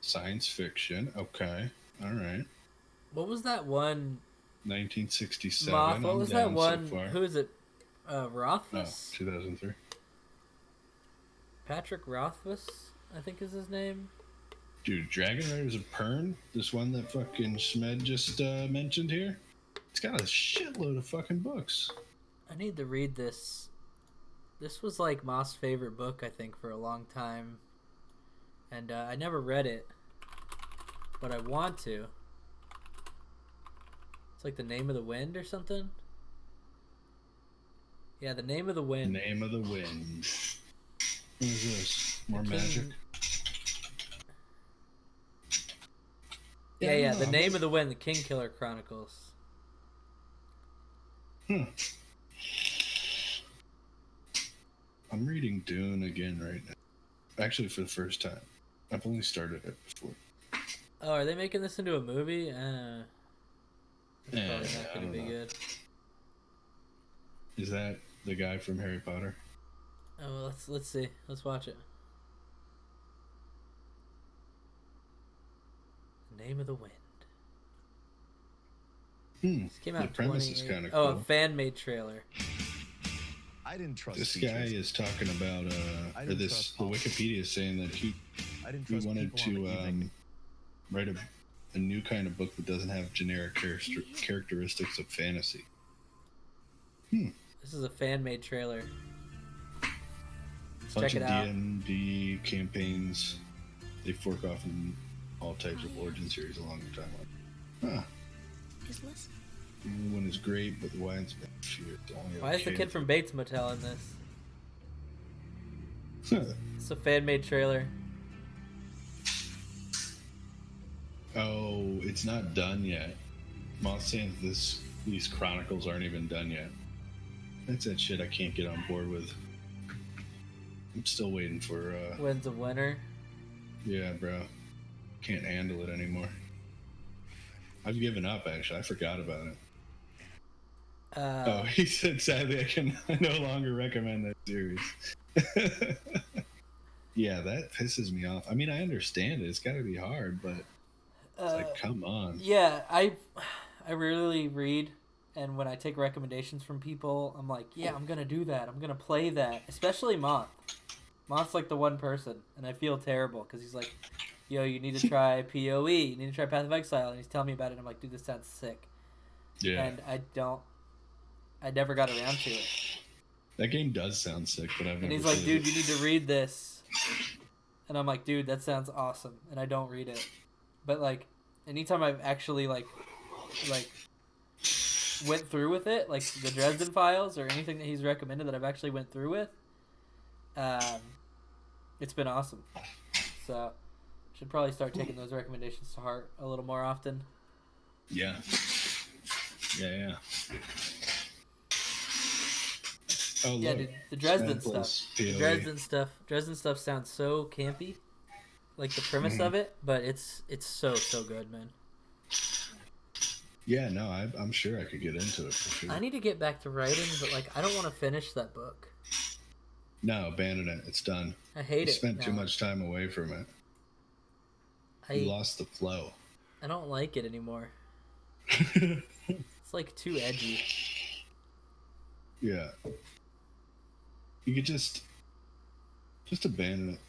A: Science fiction. Okay. All right.
B: What was that one?
A: 1967.
B: Moth, what was that one? So who is it? Rothfuss?
A: Oh, 2003.
B: Patrick Rothfuss, I think is his name.
A: Dude, Dragon Riders of Pern, this one that fucking Schmed just mentioned here, it's got a shitload of fucking books.
B: I need to read this. This was like Moth's favorite book, I think, for a long time. And I never read it, but I want to. It's like The Name of the Wind or something. Yeah, The Name of the Wind.
A: Name of the Wind. What is this? More magic?
B: Yeah. The Name of the Wind, the Kingkiller Chronicles.
A: I'm reading Dune again right now. Actually, for the first time. I've only started it before.
B: Oh, are they making this into a movie? It's probably not going to be good.
A: Is that the guy from Harry Potter?
B: Oh, well, let's see. Let's watch it. Name of the Wind. This came out.
A: The premise is kind of cool.
B: Oh, a fan-made trailer.
C: I didn't trust
A: this guy is talking about the Wikipedia is saying that he wanted to write a new kind of book that doesn't have generic characteristics of fantasy.
B: This is a fan-made trailer.
A: Bunch of D&D campaigns. They fork off in all types of origin series along the timeline. Huh. The one is great, but the wine's been feared.
B: Why is the kid from Bates Motel in this? It's a fan-made trailer.
A: Oh, it's not done yet. Moth saying these chronicles aren't even done yet. That's that shit I can't get on board with. I'm still waiting for
B: Winds of Winter.
A: Yeah, bro. Can't handle it anymore. I've given up, actually. I forgot about it. He said, sadly, I can no longer recommend that series. Yeah, that pisses me off. I mean, I understand it. It's got to be hard, but it's like, come on.
B: Yeah, I rarely read, and when I take recommendations from people, I'm like, yeah, I'm going to do that. I'm going to play that. Especially Moth. Moth's like the one person, and I feel terrible because he's like, yo, you need to try PoE. You need to try Path of Exile. And he's telling me about it, and I'm like, dude, this sounds sick.
A: Yeah.
B: And I never got around to it.
A: That game does sound sick, but I've never.
B: And he's like, dude, you need to read this. And I'm like, dude, that sounds awesome. And I don't read it. But, like, anytime I've actually, like went through with it, like the Dresden Files or anything that he's recommended that I've actually went through with, it's been awesome. So, should probably start taking those recommendations to heart a little more often.
A: Yeah. Yeah. Oh,
B: yeah, dude, the Dresden stuff. The Dresden stuff sounds so campy, like the premise of it, but it's so good, man.
A: Yeah, no, I'm sure I could get into it for sure.
B: I need to get back to writing, but like I don't want to finish that book.
A: No, abandon it. It's done.
B: I hate it.
A: You spent too much time away from it. You lost the flow.
B: I don't like it anymore. It's like too edgy.
A: Yeah. You could just abandon it.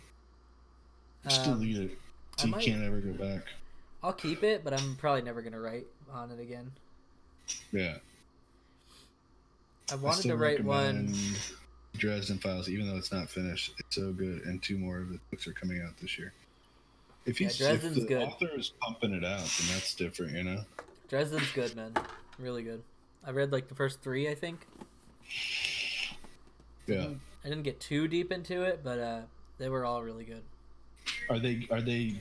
A: Just delete it. So you can't ever go back.
B: I'll keep it, but I'm probably never going to write on it again.
A: Yeah.
B: I wanted to write one.
A: Dresden Files, even though it's not finished, it's so good, and 2 more of the books are coming out this year. If the
B: good.
A: author is pumping it out, then that's different, you know?
B: Dresden's good, man. Really good. I read like the first 3, I think.
A: Yeah.
B: I didn't get too deep into it, but they were all really good.
A: Are they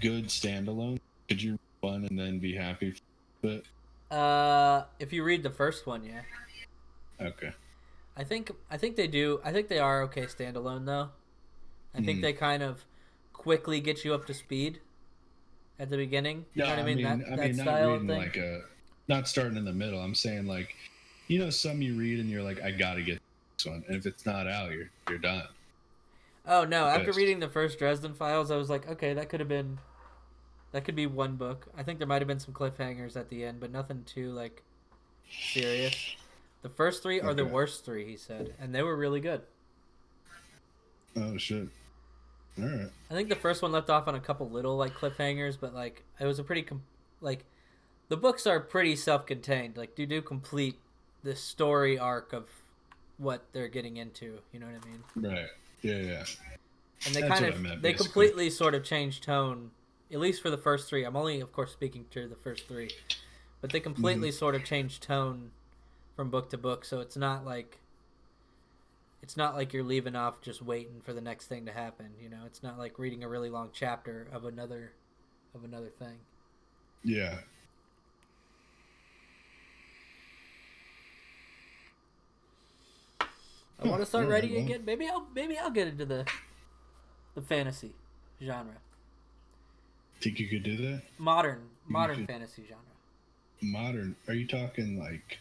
A: good standalone? Could you read one and then be happy with it?
B: If you read the first one, yeah.
A: Okay.
B: I think they do. I think they are okay standalone though. I think they kind of quickly get you up to speed at the beginning. You know what I mean? That
A: not
B: style
A: reading
B: thing.
A: Not starting in the middle. I'm saying like, some you read and you're like, I gotta get this one, and if it's not out, you're done.
B: Oh no! After reading the first Dresden Files, I was like, okay, that could be one book. I think there might have been some cliffhangers at the end, but nothing too like serious. The first three are the worst three, he said, and they were really good.
A: Oh shit! All right.
B: I think the first one left off on a couple little like cliffhangers, but like it was a pretty like the books are pretty self-contained. Like you do complete the story arc of what they're getting into. You know what I mean?
A: Right. Yeah.
B: And they completely sort of change tone, at least for the first three. I'm only, of course, speaking to the first three, but they completely sort of change tone from book to book. So it's not like you're leaving off just waiting for the next thing to happen. It's not like reading a really long chapter of another thing.
A: Yeah.
B: I want to start writing again. Maybe I'll get into the fantasy genre.
A: Think you could do that?
B: Modern fantasy genre.
A: Modern? Are you talking like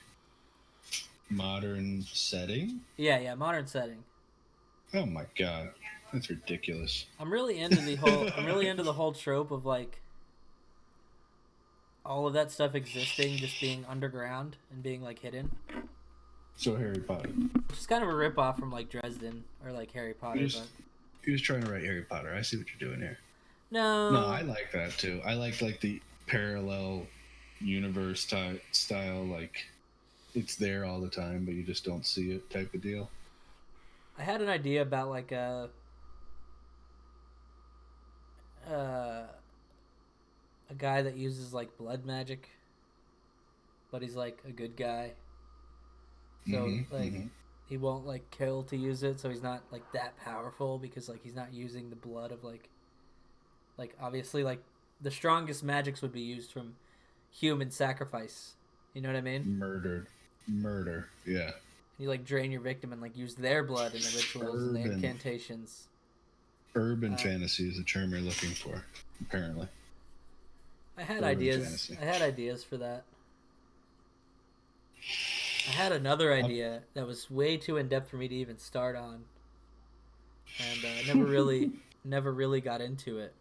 A: modern setting?
B: Yeah, modern setting.
A: Oh my god, that's ridiculous.
B: I'm really into the whole trope of like all of that stuff existing, just being underground and being like hidden.
A: So Harry Potter.
B: It's kind of a ripoff from like Dresden or like Harry Potter.
A: He was trying to write Harry Potter. I see what you're doing here.
B: No,
A: I like that too. I like the parallel universe style, like it's there all the time, but you just don't see it type of deal.
B: I had an idea about like a guy that uses like blood magic, but he's like a good guy. So he won't like kill to use it, so he's not like that powerful because like he's not using the blood of like obviously like the strongest magics would be used from human sacrifice. You know what I mean?
A: Murder. Yeah.
B: You like drain your victim and like use their blood in the rituals and the incantations.
A: Urban fantasy is the term you're looking for, apparently.
B: I had ideas for that. I had another idea that was way too in depth for me to even start on, and never really got into it.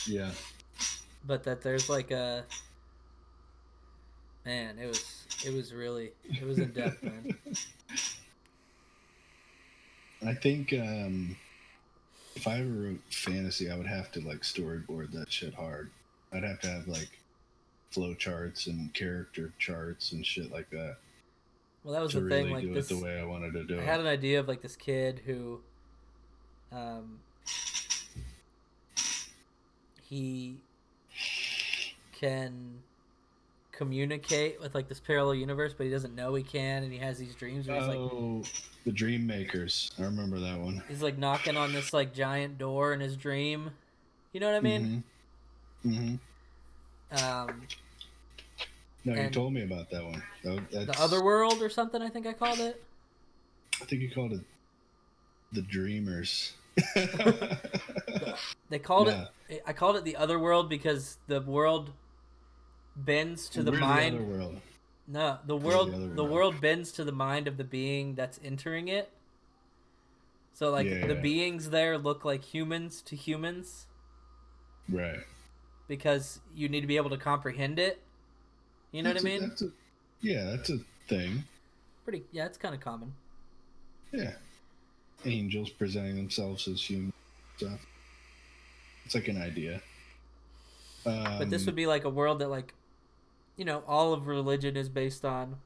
A: Yeah.
B: But that there's like it was in depth, man.
A: I think if I ever wrote fantasy, I would have to like storyboard that shit hard. I'd have to have like flow charts and character charts and shit like that.
B: Well, that was the thing. Like
A: do it the way I wanted to do it.
B: I had an idea of like this kid who, he can communicate with like this parallel universe, but he doesn't know he can, and he has these dreams where he's like,
A: the Dream Makers. I remember that one.
B: He's like knocking on this like giant door in his dream. You know what I mean?
A: No, you told me about that one.
B: The Other World or something, I think I called it.
A: I think you called it The Dreamers.
B: They called it. I called it The Other World because the world bends to the mind.
A: The other world.
B: No, the world bends to the mind of the being that's entering it. So like the beings there look like humans to humans.
A: Right.
B: Because you need to be able to comprehend it. You know what I mean?
A: That's a thing.
B: It's kind of common.
A: Yeah. Angels presenting themselves as human stuff. It's like an idea.
B: But this would be like a world that like, all of religion is based on.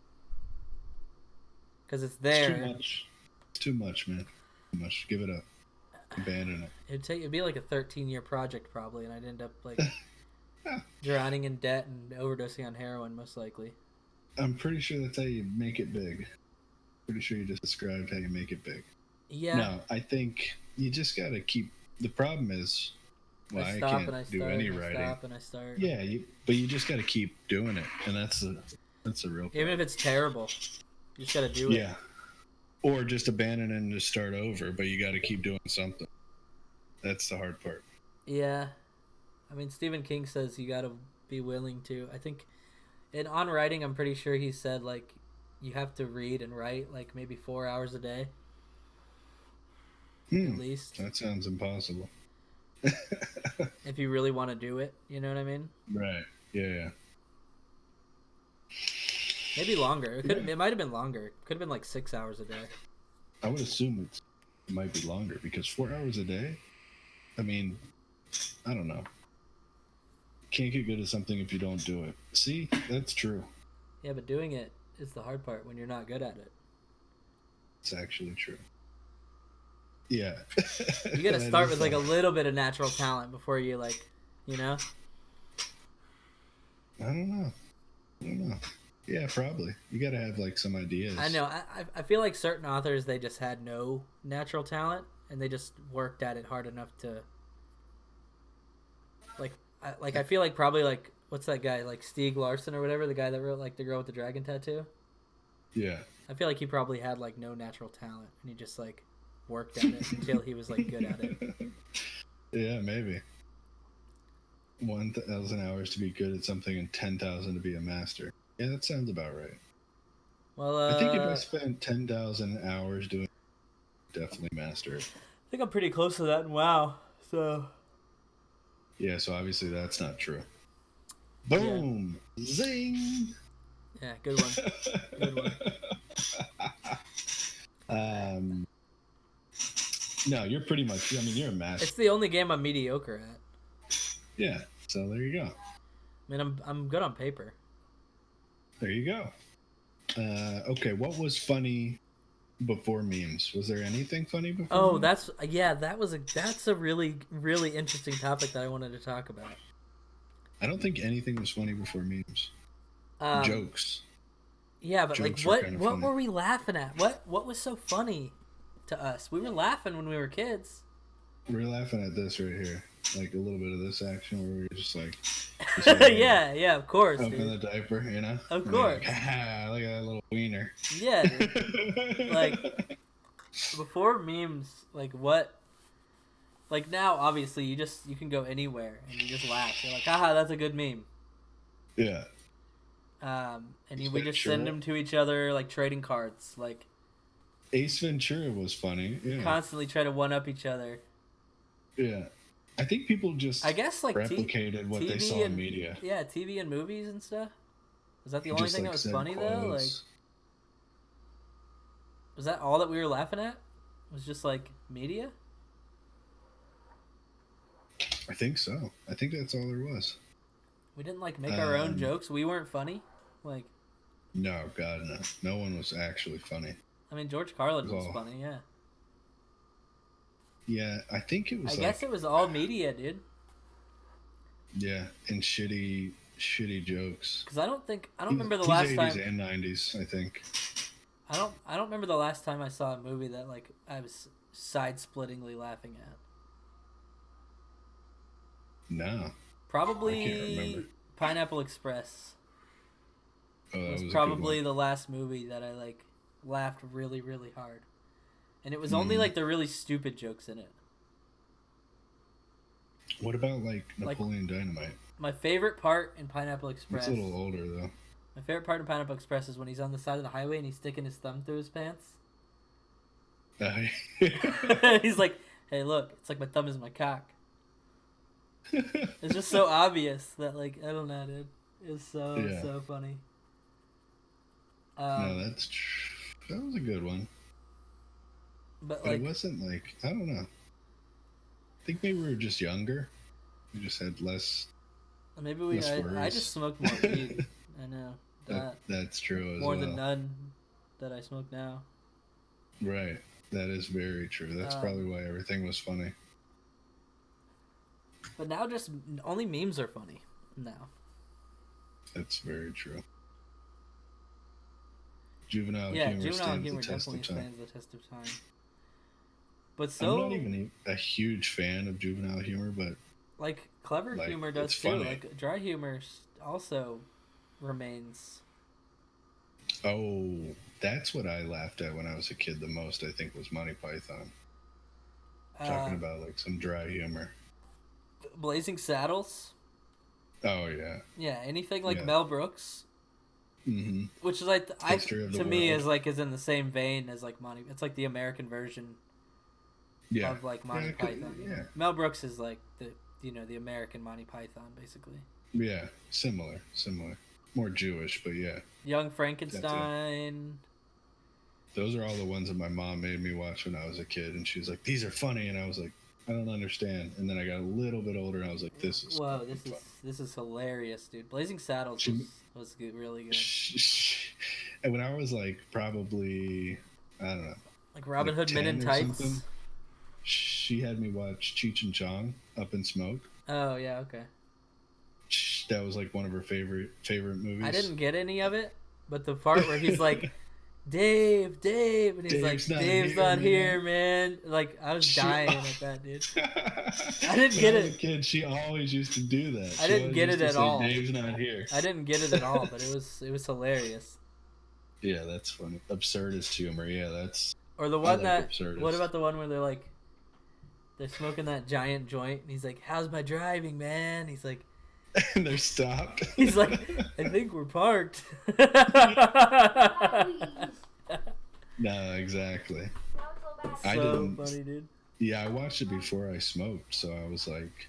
B: Because it's there.
A: It's too much, man. Too much. Give it up. Abandon it.
B: It'd be like a 13-year project probably, and I'd end up like drowning in debt and overdosing on heroin most likely.
A: I'm pretty sure that's how you make it big. Pretty sure you just described how you make it big.
B: Yeah.
A: No, I think you just gotta keep. The problem is, Well,
B: I
A: I
B: stop
A: can't
B: and I
A: do
B: start.
A: any
B: I
A: writing.
B: stop and I start.
A: Yeah, but you just got to keep doing it, and that's the real part.
B: Even if it's terrible, you just got to do it.
A: Yeah. Or just abandon it and just start over, but you got to keep doing something. That's the hard part.
B: Yeah. I mean, Stephen King says you got to be willing to. I think on writing, I'm pretty sure he said, like, you have to read and write, like, maybe 4 hours a day. At least.
A: That sounds impossible.
B: If you really want to do it, you know what I mean?
A: Right. Yeah.
B: Maybe longer. It might have been longer. It could have been like 6 hours a day.
A: I would assume it might be longer because 4 hours a day. I mean, I don't know. Can't get good at something if you don't do it. See, that's true.
B: Yeah, but doing it is the hard part when you're not good at it.
A: It's actually true. Yeah.
B: You got to start with like a little bit of natural talent before you like, you know?
A: I don't know. Yeah, probably. You got to have like some ideas.
B: I know. I feel like certain authors, they just had no natural talent and they just worked at it hard enough to I feel like probably like what's that guy, like Stieg Larsson or whatever, the guy that wrote like The Girl with the Dragon Tattoo?
A: Yeah.
B: I feel like he probably had like no natural talent and he just like worked at it until he was like good at it.
A: Yeah, maybe. 1,000 hours to be good at something and 10,000 to be a master. Yeah, that sounds about right.
B: Well,
A: I think if I spent 10,000 hours doing it, definitely master it.
B: I think I'm pretty close to that in WoW, so...
A: Yeah, so obviously that's not true. Boom! Yeah. Zing!
B: Yeah, good one. Good one.
A: No, you're pretty much... I mean, you're a master.
B: It's the only game I'm mediocre at.
A: Yeah, so there you go.
B: I mean, I'm good on paper.
A: There you go. Okay, what was funny before memes? Was there anything funny before?
B: Oh,
A: memes?
B: that's a really, really interesting topic that I wanted to talk about.
A: I don't think anything was funny before memes. Jokes.
B: Yeah, but
A: Jokes
B: like what were we laughing at? What was so funny to us? We were laughing when we were kids.
A: We're laughing at this right here. Like a little bit of this action where we're just like
B: yeah, of course.
A: Open the diaper, you know?
B: Of course.
A: Like, look at that little wiener.
B: Yeah, dude. Like before memes, like what? Like now, obviously, you can go anywhere and you just laugh. You're like, haha, that's a good meme.
A: Yeah.
B: We just send them to each other like trading cards. Like
A: Ace Ventura was funny. Yeah.
B: Constantly try to one up each other.
A: Yeah. I think people just replicated what they saw in media.
B: Yeah, TV and movies and stuff. Was that the only thing that was funny though? Like, was that all that we were laughing at? Was just like media?
A: I think so. I think that's all there was.
B: We didn't like make our own jokes. We weren't funny. Like,
A: no, God, no. No one was actually funny.
B: I mean, George Carlin was funny. Yeah.
A: Yeah, I think it was.
B: I guess it was all media, dude.
A: Yeah, and shitty jokes.
B: Because I don't remember the last
A: 80s
B: time.
A: and 90s, I think.
B: I don't remember the last time I saw a movie that like I was side-splittingly laughing at.
A: No.
B: Probably
A: I can't remember.
B: Pineapple Express.
A: Oh, that was
B: probably the last movie that I like laughed really, really hard. And it was only like the really stupid jokes in it.
A: What about like Napoleon Dynamite?
B: My favorite part in Pineapple Express.
A: It's a little older though.
B: My favorite part in Pineapple Express is when he's on the side of the highway and he's sticking his thumb through his pants. He's like, "Hey, look, it's like my thumb is my cock." It's just so obvious that like I don't know, dude. It's so funny.
A: No, that was a good one.
B: But
A: it wasn't like, I don't know. I think maybe we were just younger. We just had less.
B: Maybe I just smoked more weed. I know
A: that's true as
B: more
A: well.
B: than none that I smoke now.
A: Right, that is very true. That's probably why everything was funny.
B: But now, just only memes are funny now.
A: That's very true. Juvenile humor stands the test of time.
B: But
A: I'm not even a huge fan of juvenile humor, but
B: Like clever
A: Like,
B: humor does
A: it's
B: too.
A: funny.
B: Like dry humor also remains.
A: Oh, that's what I laughed at when I was a kid the most. I think was Monty Python talking about like some dry humor.
B: Blazing Saddles.
A: Oh yeah.
B: Yeah, anything like
A: Yeah.
B: Mel Brooks.
A: Mm-hmm.
B: Which is like
A: History of the
B: to me
A: world.
B: is in the same vein as like Monty. It's like the American version
A: Yeah.
B: of like Monty Python.
A: Yeah.
B: Mel Brooks is like the American Monty Python basically.
A: Yeah. Similar. More Jewish, but yeah.
B: Young Frankenstein.
A: Those are all the ones that my mom made me watch when I was a kid, and she's like, "These are funny," and I was like, "I don't understand." And then I got a little bit older, and I was like, "This is
B: whoa, this is hilarious, dude." Blazing Saddles was good, really good.
A: And when I was like probably, I don't know,
B: like Robin Hood Men in Tights.
A: She had me watch Cheech and Chong, Up in Smoke.
B: Oh yeah, okay.
A: That was like one of her favorite movies.
B: I didn't get any of it, but the part where he's like, Dave, and he's Dave's not here, man. Like, I was dying at that, dude. I didn't get it.
A: As a kid, she always used to do that.
B: I didn't get it at all.
A: Dave's not here.
B: I didn't get it at all, but it was hilarious.
A: Yeah, that's funny. Absurdist humor. Yeah, that's.
B: Or the one that.
A: Absurdist.
B: What about the one where they're smoking that giant joint, and he's like, "How's my driving, man?" He's like.
A: And they're stopped.
B: He's like, I think we're parked.
A: No, exactly.
B: So
A: I didn't.
B: Funny, dude.
A: Yeah, I watched it before I smoked, so I was like,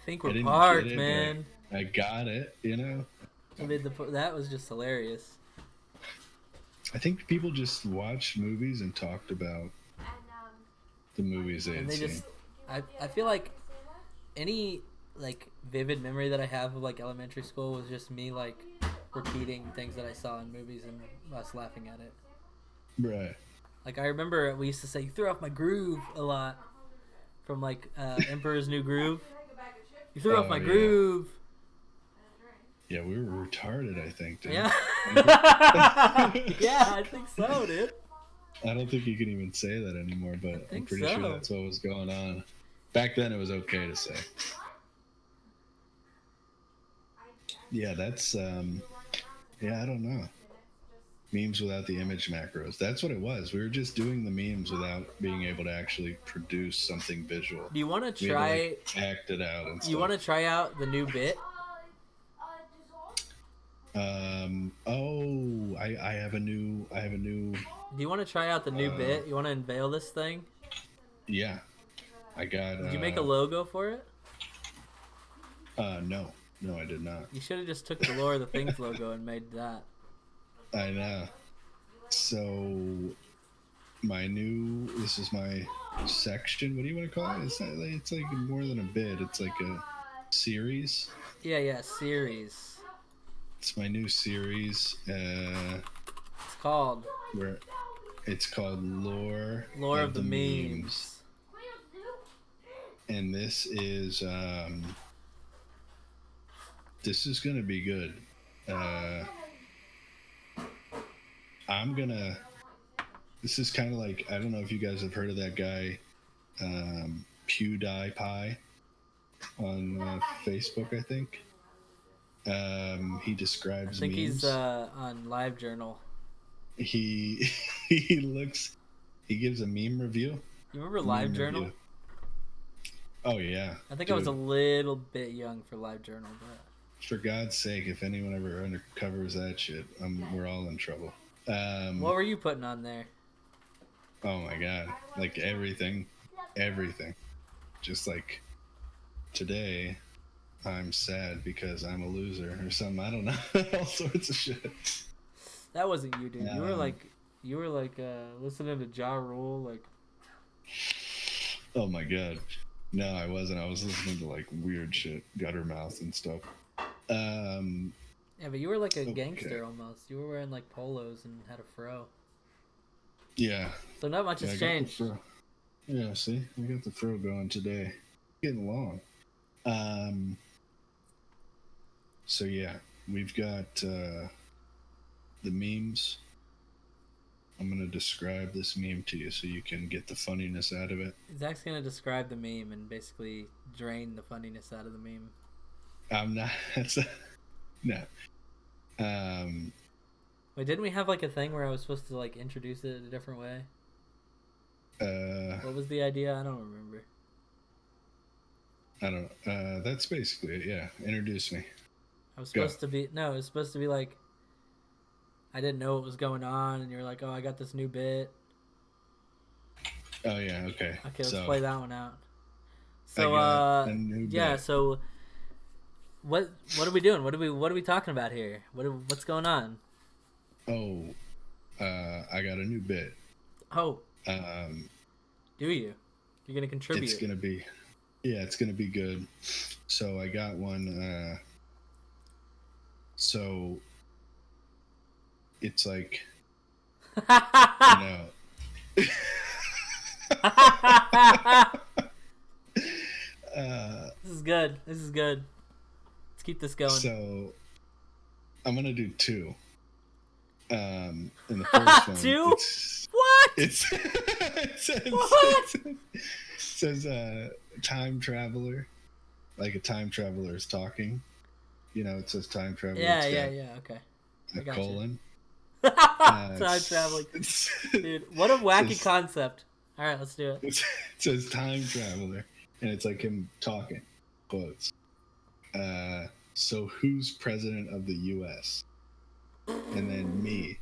B: I think we're parked,
A: it,
B: man.
A: I got it, you know.
B: I mean, that was just hilarious.
A: I think people just watched movies and talked about the movies they had seen.
B: I feel like any like vivid memory that I have of like elementary school was just me like repeating things that I saw in movies and us laughing at it.
A: Right.
B: Like I remember we used to say, "You threw off my groove" a lot from like Emperor's New Groove. You threw off my groove.
A: Yeah, we were retarded, I think, dude.
B: Yeah. Yeah, I think so, dude.
A: I don't think you can even say that anymore, but I'm pretty sure that's what was going on. Back then, it was okay to say. Yeah, that's, I don't know. Memes without the image macros. That's what it was. We were just doing the memes without being able to actually produce something visual.
B: Do you want to try...
A: act it out and stuff.
B: You want to try out the new bit?
A: I have a new...
B: Do you want to try out the new bit? You want to unveil this thing?
A: Yeah. I got...
B: Did you make a logo for it?
A: No. No, I did not.
B: You should have just took the Lord of the Things logo and made that.
A: I know. So, this is my section. What do you want to call it? It's like more than a bit. It's like a series.
B: Yeah, series.
A: It's my new series.
B: It's called
A: Lore
B: of the Memes.
A: And this is gonna be good. This is kind of like, I don't know if you guys have heard of that guy, PewDiePie on Facebook, I think. He describes
B: I think
A: memes.
B: he's on LiveJournal.
A: He gives a meme review.
B: You remember LiveJournal?
A: Oh yeah.
B: I think I was a little bit young for LiveJournal, but
A: for God's sake, if anyone ever uncovers that shit, we're all in trouble.
B: What were you putting on there?
A: Oh my God, like everything. Just like today, I'm sad because I'm a loser or something. I don't know, all sorts of shit. That
B: wasn't you, dude. You were like listening to Ja Rule, like.
A: Oh my God, no, I wasn't. I was listening to like weird shit, Guttermouth and stuff.
B: Yeah, but you were like a gangster almost. You were wearing like polos and had a fro.
A: Yeah.
B: So not much has changed.
A: Yeah, see? I got the fro going today. Getting long. So yeah, we've got the memes. I'm gonna describe this meme to you so you can get the funniness out of it.
B: Zach's gonna describe the meme and basically drain the funniness out of the meme.
A: I'm not. No.
B: Wait, didn't we have like a thing where I was supposed to like introduce it a different way? What was the idea? I don't remember.
A: I don't know. That's basically it. Yeah. Introduce me.
B: I was supposed to be it was supposed to be like I didn't know what was going on, and you're like, "Oh, I got this new bit."
A: Oh yeah. Okay.
B: Okay, let's play that one out. So
A: yeah.
B: So what are we doing? What are we talking about here? What's going on?
A: Oh, I got a new bit.
B: Oh. Do you? You're gonna contribute?
A: It's gonna be good. So I got one. So it's like, you know.
B: This is good. Let's keep this going.
A: So I'm gonna do two. In the first one,
B: two? What?
A: It says time traveler, like a time traveler is talking. You know, it says time traveler.
B: Yeah. Okay.
A: A colon.
B: Time traveling. Dude, what a wacky concept. All right, let's do it.
A: It says time traveler, and it's like him talking. Quotes. So who's president of the U.S.? And then me.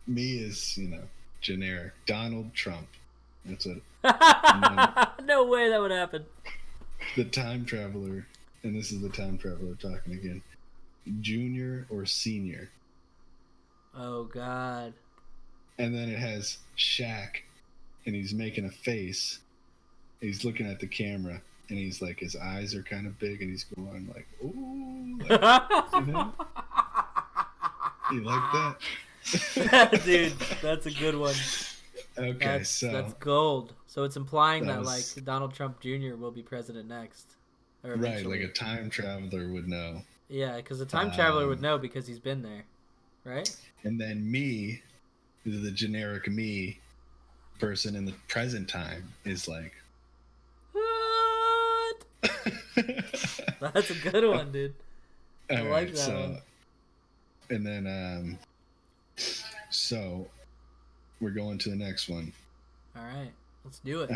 A: Me is, generic. Donald Trump. That's it.
B: No way that would happen.
A: The time traveler, and this is the time traveler talking again. Junior or senior?
B: Oh, God.
A: And then it has Shaq, and he's making a face. He's looking at the camera, and he's like, his eyes are kind of big, and he's going like, ooh. Like, you like that?
B: Dude, that's a good one.
A: Okay,
B: that's gold. So it's implying that like Donald Trump Jr. will be president next.
A: Right, like a time traveler would know.
B: Yeah, because a time traveler would know because he's been there, right?
A: And then me, the generic me person in the present time is like,
B: what? That's a good one, dude. I like that one.
A: And then, so we're going to the next one.
B: All right, let's do it.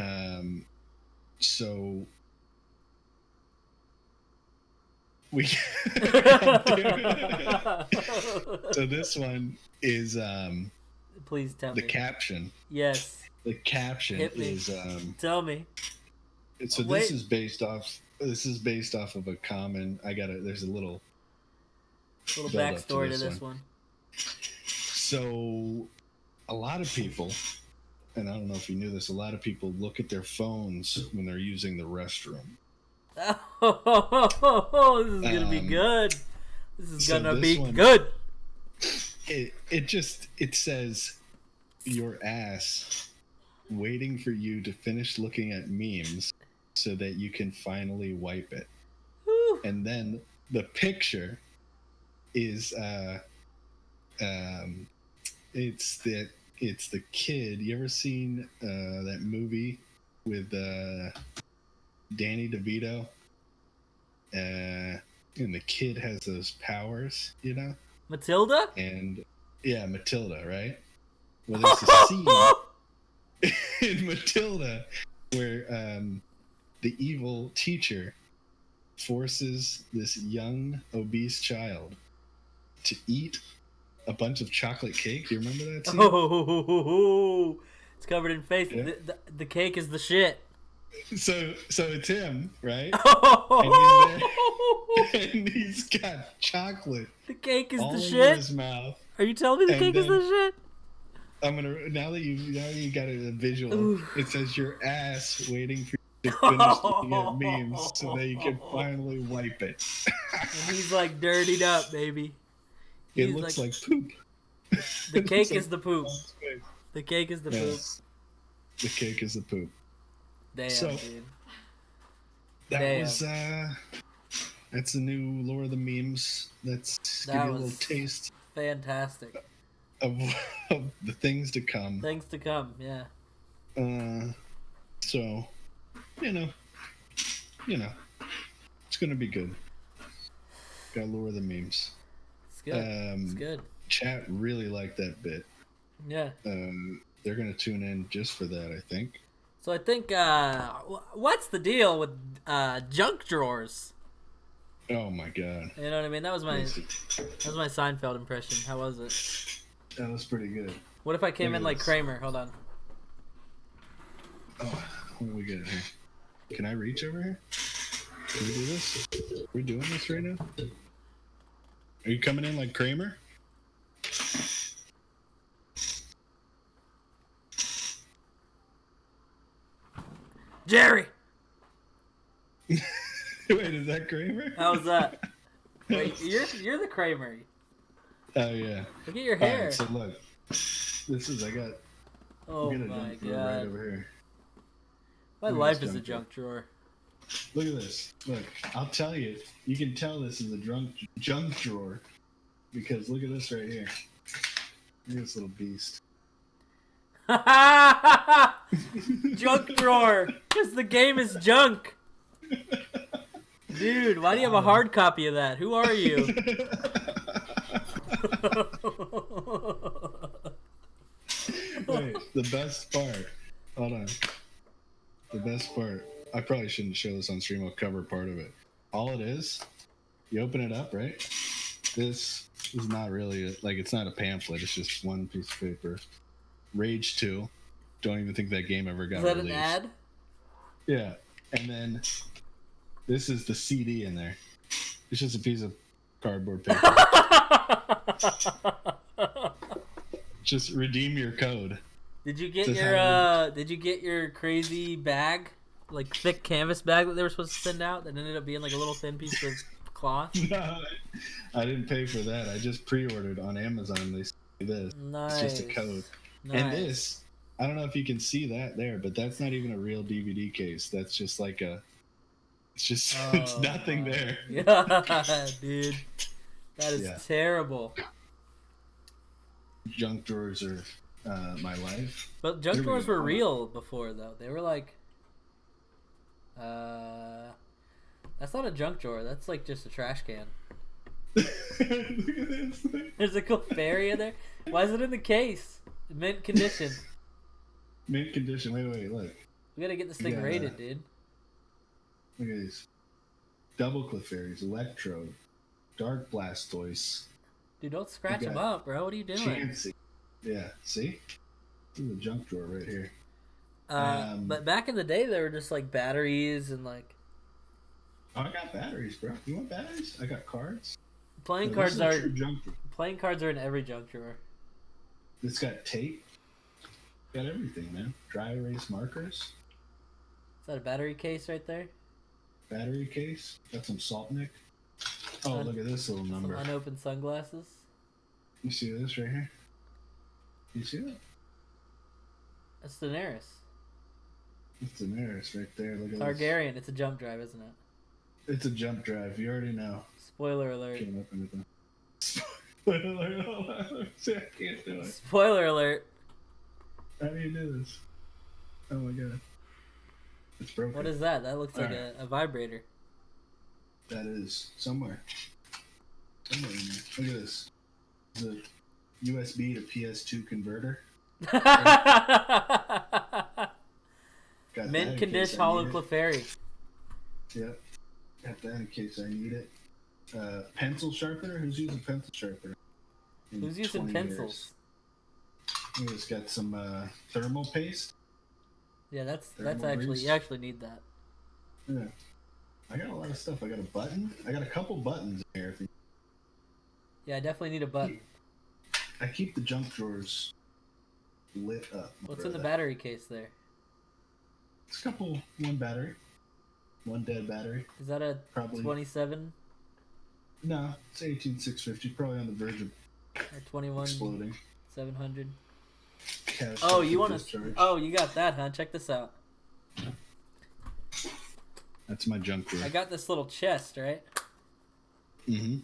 A: So we. So this one is
B: Please tell me
A: the caption.
B: Yes.
A: The caption is
B: Tell me.
A: So this is based off. This is based off of a common. There's a little
B: backstory to this one.
A: So, a lot of people, and I don't know if you knew this, a lot of people look at their phones when they're using the restroom.
B: Oh, this is gonna be good. This is gonna be good.
A: It says your ass waiting for you to finish looking at memes so that you can finally wipe it.
B: Whew.
A: And then the picture is it's the kid. You ever seen that movie with Danny DeVito? And the kid has those powers,
B: Matilda?
A: And yeah, Matilda, right? Well, there's a scene in Matilda where the evil teacher forces this young obese child to eat a bunch of chocolate cake. Do you remember that scene?
B: Oh, it's covered in face. Yeah. The cake is the shit.
A: So it's him, right?
B: Oh.
A: And he's got chocolate.
B: The cake is
A: all
B: the
A: over
B: shit.
A: His mouth.
B: Are you telling me the cake is the shit?
A: I'm gonna now that you got a visual. Oof. It says your ass waiting for you to finish looking at memes so that you can finally wipe it.
B: And he's like dirtied up, baby.
A: It looks like poop.
B: The cake is the poop. The cake is the poop.
A: The cake is the poop.
B: Damn, dude.
A: That was that's the new Lore of the Memes. Give you a little taste.
B: Fantastic.
A: of, of the things to come.
B: Things to come, yeah.
A: So, you know, it's gonna be good. Gotta lure the memes.
B: It's good. It's good.
A: Chat really liked that bit.
B: Yeah.
A: They're gonna tune in just for that, I think.
B: So I think, what's the deal with junk drawers?
A: Oh my god.
B: You know what I mean? That was my Seinfeld impression. How was it?
A: That was pretty good.
B: What if I came in like Kramer? Hold on.
A: Oh, what do we get here? Can I reach over here? Can we do this? Are we doing this right now? Are you coming in like Kramer?
B: Jerry!
A: Wait, is that Kramer?
B: How's that? Wait, you're the Kramer.
A: Oh yeah.
B: Look at your hair.
A: Right, so look, this is
B: Oh
A: my
B: my god.
A: right over here.
B: My life is a junk drawer.
A: Look at this. Look, I'll tell you. You can tell this is a junk drawer because look at this right here. Look at this little beast.
B: Junk drawer, because the game is junk. Dude, why do you have a hard copy of that? Who are you?
A: Wait, the best part. Hold on. The best part. I probably shouldn't show this on stream. I'll cover part of it. All it is, you open it up, right? This is not really it's not a pamphlet. It's just one piece of paper. Rage 2. Don't even think that game ever got released.
B: Is that an ad?
A: Yeah. And then this is the CD in there. It's just a piece of cardboard paper. Just redeem your code.
B: Did you get your crazy bag? Like thick canvas bag that they were supposed to send out that ended up being like a little thin piece of cloth?
A: No, I didn't pay for that. I just pre-ordered on Amazon. They sent me this.
B: Nice.
A: It's just a code. Nice. And this, I don't know if you can see that there, but that's not even a real DVD case. That's just like it's nothing there.
B: Yeah, dude. That is terrible.
A: Junk drawers are my life.
B: But junk drawers were real before, though. They were like... that's not a junk drawer. That's like just a trash can.
A: Look at this thing.
B: There's a Clefairy in there. Why is it in the case? Mint condition.
A: Mint condition. Wait, look.
B: We gotta get this thing rated, dude.
A: Look at these. Double Clefairies, Electrode, Dark Blastoise.
B: Dude, don't scratch them up, bro. What are you doing?
A: Chansey. Yeah, see? This is a junk drawer right here.
B: But back in the day, they were just like batteries and like...
A: Oh, I got batteries, bro. You want batteries? I got cards.
B: Playing cards are in every junk drawer.
A: It's got tape. Got everything, man. Dry erase markers.
B: Is that a battery case right there?
A: Battery case. Got some Salt Nick. Oh, look at this little number.
B: Some unopened sunglasses.
A: You see this right here? You see that?
B: That's Daenerys.
A: It's Daenerys right there. Look at
B: Targaryen. This. It's a jump drive, isn't it?
A: It's a jump drive. You already know.
B: Spoiler alert.
A: Spoiler alert. Hold on. I can't do it.
B: Spoiler alert.
A: How do you do this? Oh my god. It's broken.
B: What is that? That looks like a vibrator.
A: That is somewhere. Somewhere in there. Look at this. It's a USB to PS2 converter.
B: Mint condition Hollow Clefairy.
A: Yep. Got that in case I need it. Pencil sharpener? Who's using pencil sharpener?
B: Who's using pencils?
A: We just got some thermal paste.
B: Yeah, that's actually, you actually need that.
A: Yeah. I got a lot of stuff. I got a button. I got a couple buttons in here.
B: Yeah, I definitely need a button.
A: I keep the junk drawers lit up.
B: What's in the battery case there?
A: It's one battery. One dead battery.
B: Is that a 27?
A: No, it's 18650. Probably on the verge of
B: or 21
A: exploding.
B: 700.
A: Oh,
B: you want to? Oh, you got that, huh? Check this out.
A: That's my junk drawer.
B: I got this little chest, right? And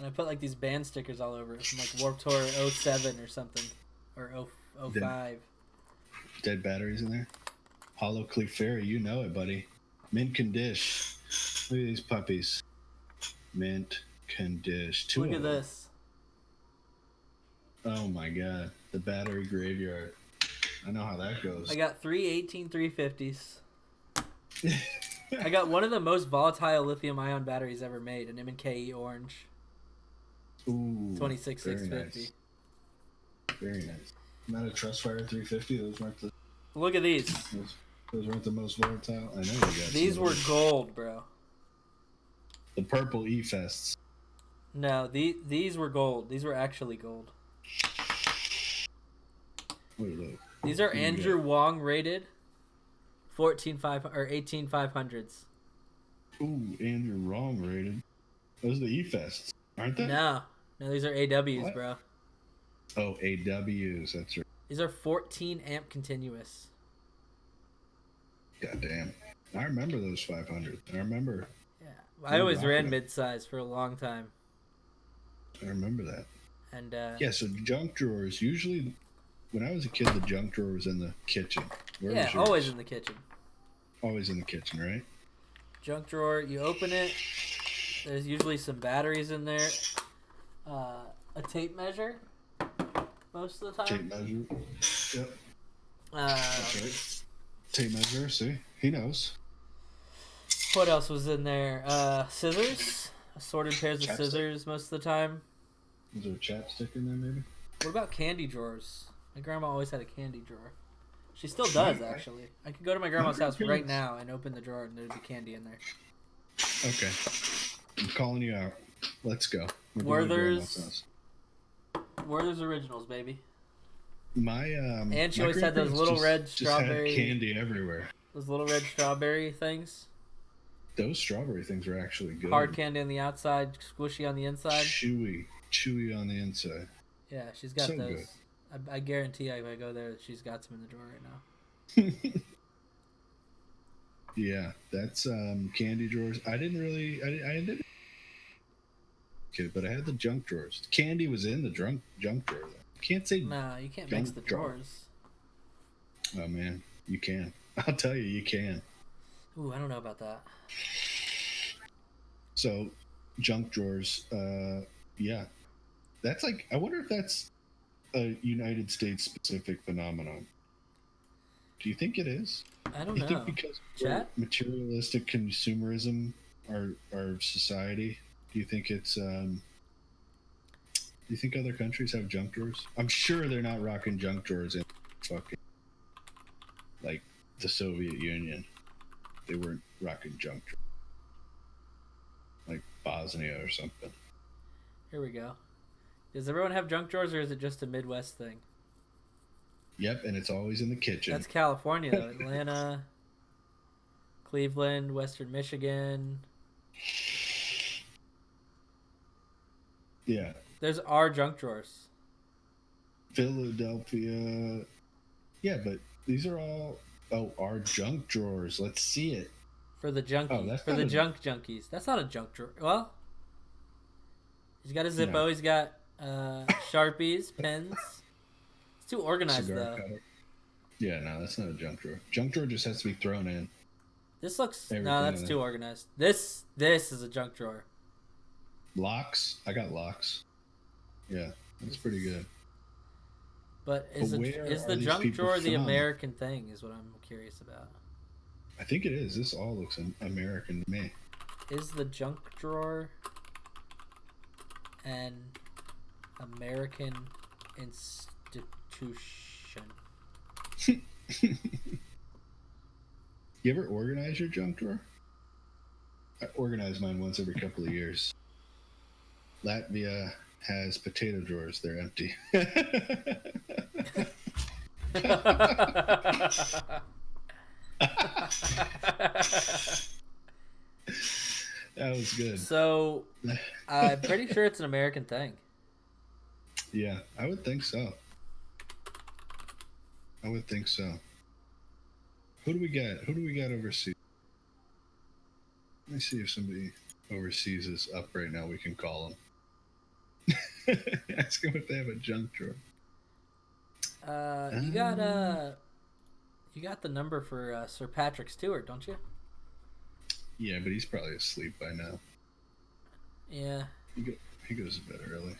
B: I put like these band stickers all over it from like Warped Tour 07 or something, or 05.
A: Dead batteries in there. Hollow Clefairy, you know it, buddy. Mint condition. Look at these puppies. Mint condition.
B: Look at this.
A: Oh my god, the battery graveyard. I know how that goes.
B: I got 350s. I got one of the most volatile lithium-ion batteries ever made, an M&K orange.
A: Ooh,
B: 26650.
A: Nice. Very nice. Not a Trustfire 350. Those weren't the.
B: Look at these.
A: Those weren't the most volatile. I know you got.
B: These were gold, bro.
A: The purple E-Fests.
B: No, these were gold. These were actually gold.
A: What are those?
B: These are Andrew Wong rated 18500s.
A: Ooh, Andrew Wong rated. Those are the E-Fests, aren't they?
B: No, these are AWs,
A: what?
B: bro.
A: Oh, AWs. That's right.
B: These are 14 amp continuous.
A: God damn. I remember those 500. I remember.
B: Yeah, I always ran mid-size for a long time.
A: I remember that.
B: And
A: yeah, so junk drawers. Usually, when I was a kid, the junk drawer was in the kitchen.
B: Yeah, always in the kitchen.
A: Always in the kitchen, right?
B: Junk drawer. You open it. There's usually some batteries in there. A tape measure. Most of the time.
A: Tape measure. Yep.
B: That's
A: right. Tape measure. See, he knows.
B: What else was in there? Scissors. Assorted pairs of scissors most of the time.
A: Is there a chapstick in there, maybe?
B: What about candy drawers? My grandma always had a candy drawer. She still does, actually. I could go to my grandma's house right now and open the drawer and there'd be candy in there.
A: Okay. I'm calling you out. Let's go.
B: Werther's Originals, baby.
A: And
B: she always had those little red strawberry...
A: Just had candy everywhere.
B: Those little red strawberry things.
A: Those strawberry things are actually good.
B: Hard candy on the outside, squishy on the inside.
A: Chewy on the inside.
B: Yeah, she's got
A: so
B: those.
A: Good.
B: I guarantee if I go there, she's got some in the drawer right now.
A: Yeah, that's candy drawers. I didn't kid, but I had the junk drawers. Candy was in the junk drawer. Though. Can't say
B: no. You can't mix the drawers.
A: Oh man, you can. I'll tell you, you can.
B: Ooh, I don't know about that.
A: So, junk drawers. Yeah, that's like. I wonder if that's a United States specific phenomenon. Do you think it is?
B: I don't know.
A: You think because of materialistic consumerism, our society? Do you think it's? Do you think other countries have junk drawers? I'm sure they're not rocking junk drawers in fucking like the Soviet Union. They weren't rocking junk drawers. Like Bosnia or something.
B: Here we go. Does everyone have junk drawers, or is it just a Midwest thing?
A: Yep, and it's always in the kitchen.
B: That's California, though. Atlanta, Cleveland, Western Michigan.
A: Yeah.
B: There's our junk drawers.
A: Philadelphia. Yeah, but these are all our junk drawers. Let's see it.
B: For the junkies. For the junk junkies. That's not a junk drawer. Well, he's got a Zippo. No. He's got Sharpies, pens. It's too organized, though.
A: Cutter. Yeah, no, that's not a junk drawer. Junk drawer just has to be thrown in.
B: This looks... No, that's too organized. This is a junk drawer.
A: Locks? I got locks. Yeah, that's pretty good.
B: But is the junk drawer the American thing is what I'm curious about.
A: I think it is. This all looks American to me.
B: Is the junk drawer an American institution?
A: You ever organize your junk drawer? I organize mine once every couple of years. Latvia has potato drawers. They're empty. That was good.
B: So, I'm pretty sure it's an American thing.
A: Yeah, I would think so. Who do we got? Who do we got overseas? Let me see if somebody... overseas is up right now, we can call him. Ask him if they have a junk drawer.
B: You got the number for Sir Patrick Stewart, don't you?
A: Yeah, but he's probably asleep by now.
B: Yeah.
A: He goes to bed early.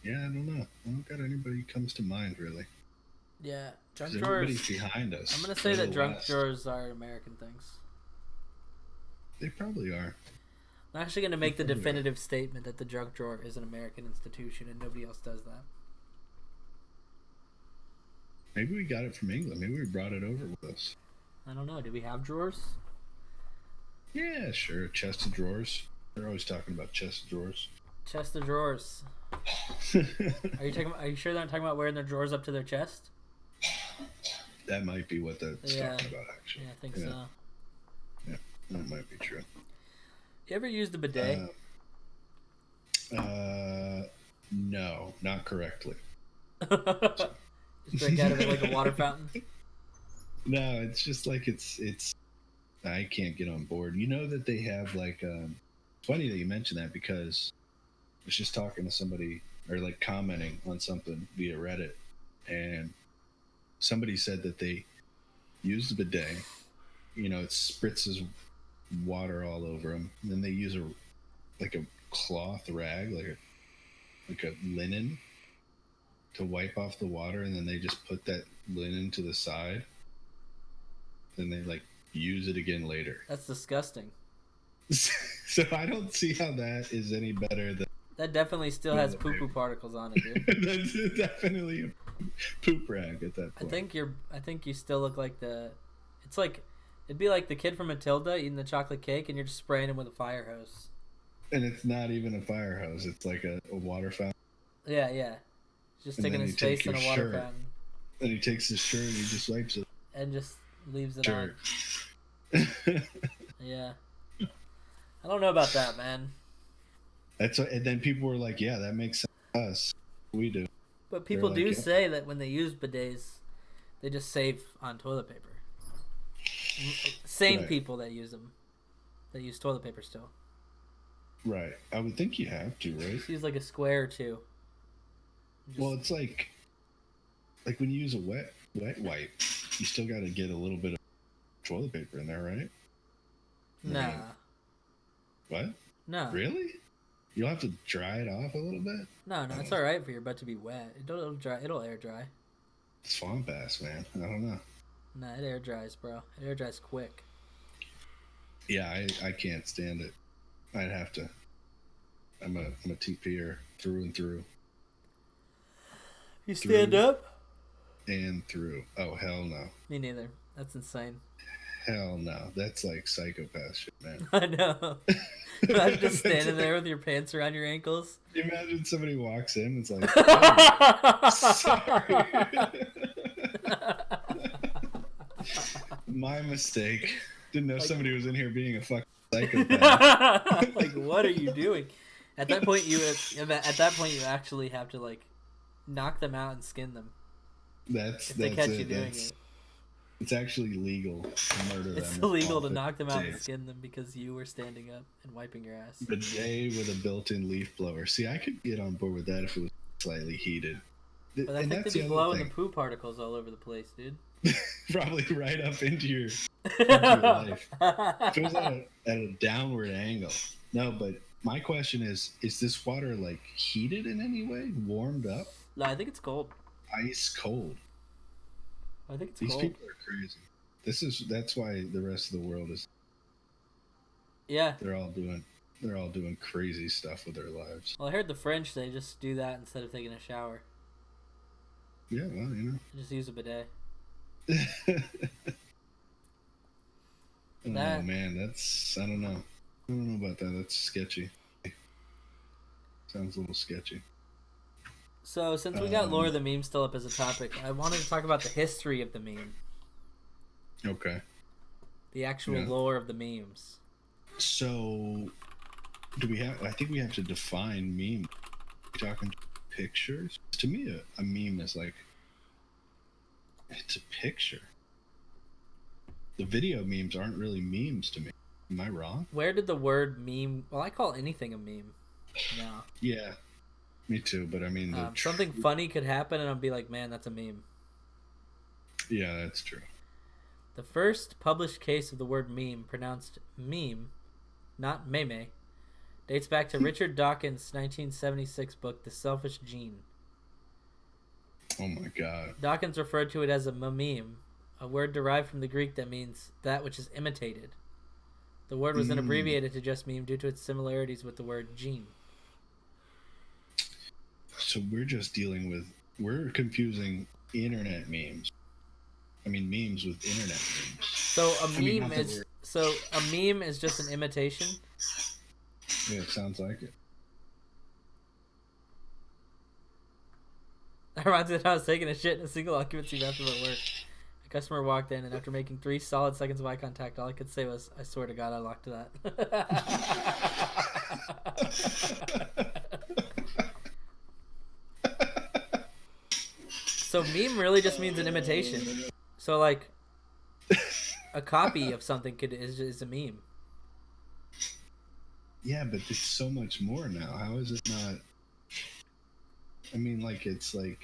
A: Yeah, I don't know. I don't got anybody who comes to mind, really.
B: Yeah, junk drawers.
A: Everybody's behind us.
B: I'm going to say that junk drawers are American things.
A: They probably are.
B: I'm actually going to make the definitive statement that the junk drawer is an American institution and nobody else does that.
A: Maybe we got it from England. Maybe we brought it over with us.
B: I don't know. Do we have drawers?
A: Yeah, sure. Chest of drawers. They're always talking about chest of drawers.
B: Chest of drawers. Are you sure they're not talking about wearing their drawers up to their chest?
A: That might be what that's talking about, actually.
B: Yeah, I think so.
A: Yeah, that might be true.
B: You ever used a bidet?
A: No, not correctly.
B: Just drink out of it like a water fountain?
A: No, it's just like it's. I can't get on board. You know that they have like. Funny that you mention that because I was just talking to somebody or like commenting on something via Reddit, and somebody said that they use the bidet. You know, it spritzes water all over them. And then they use a cloth rag, like a linen, to wipe off the water, and then they just put that linen to the side. Then they like use it again later.
B: That's disgusting.
A: So I don't see how that is any better than. That
B: definitely still has poo-poo particles on it, dude.
A: That's definitely a poop rag at that point.
B: I think you still look like it's like it'd be like the kid from Matilda eating the chocolate cake and you're just spraying him with a fire hose.
A: And it's not even a fire hose, it's like a water fountain.
B: Yeah. Just taking his face in a water fountain.
A: And he takes his shirt and he just wipes it.
B: And just leaves it on. Yeah. I don't know about that, man.
A: And then people were like, yeah, that makes sense to us. We do.
B: But people do say that when they use bidets, they just save on toilet paper. Sane people that use them. That use toilet paper still.
A: Right. I would think you have to, right?
B: Just use like a square or two.
A: Well, it's like when you use a wet wipe, you still got to get a little bit of toilet paper in there, right?
B: Nah.
A: What?
B: No.
A: Really? You'll have to dry it off a little bit?
B: No, it's all right for your butt to be wet. It'll dry. It'll air dry.
A: Swamp ass, man. I don't know.
B: Nah, it air dries, bro. It air dries quick.
A: Yeah, I can't stand it. I'd have to. I'm a TPer through and through.
B: You stand up?
A: And through. Oh, hell no.
B: Me neither. That's insane.
A: Hell no. That's like psychopath shit, man.
B: I know. Imagine just standing there with your pants around your ankles.
A: Imagine somebody walks in and it's like, oh, sorry. My mistake. Didn't know somebody was in here being a fucking psychopath.
B: Like, what are you doing? At that point, you actually have to like knock them out and skin them.
A: If
B: they catch you doing it.
A: It's actually legal to murder them.
B: It's illegal to knock them out and skin them because you were standing up and wiping your ass.
A: Bidet with a built-in leaf blower. See, I could get on board with that if it was slightly heated.
B: But I think they'd be blowing the poo particles all over the place, dude.
A: Probably right up into your life. If it was at a downward angle. No, but my question is this water like heated in any way? Warmed up?
B: No, I think it's cold.
A: Ice cold.
B: I think it's
A: These
B: cold.
A: people are crazy. That's why the rest of the world is.
B: Yeah.
A: They're all doing crazy stuff with their lives.
B: Well, I heard the French, they just do that instead of taking a shower.
A: Yeah, well, you know.
B: Just use a bidet.
A: Oh man, I don't know. I don't know about that. That's sketchy. Sounds a little sketchy.
B: So, since we got Lore of the Meme still up as a topic, I wanted to talk about the history of the meme.
A: Okay.
B: The actual lore of the memes.
A: So, I think we have to define meme. Are we talking pictures? To me, a meme is like, it's a picture. The video memes aren't really memes to me. Am I wrong?
B: Where did the word meme? Well, I call anything a meme now.
A: Yeah, me too. But I mean,
B: something funny could happen, and I'll be like, "Man, that's a meme."
A: Yeah, that's true.
B: The first published case of the word meme, pronounced meme, not meme, dates back to Richard Dawkins' 1976 book, The Selfish Gene.
A: Oh my god.
B: Dawkins referred to it as a meme, a word derived from the Greek that means that which is imitated. The word was then abbreviated to just meme due to its similarities with the word gene.
A: So we're confusing internet memes. I mean, memes with internet memes.
B: So a meme is just an imitation?
A: Yeah, it sounds like it.
B: That reminds me that I was taking a shit in a single occupancy bathroom at work. A customer walked in, and after making 3 solid seconds of eye contact, all I could say was, "I swear to God, I locked that." So meme really just means an imitation. So like a copy of something is a meme.
A: Yeah, but there's so much more now. How is it not? I mean, like it's more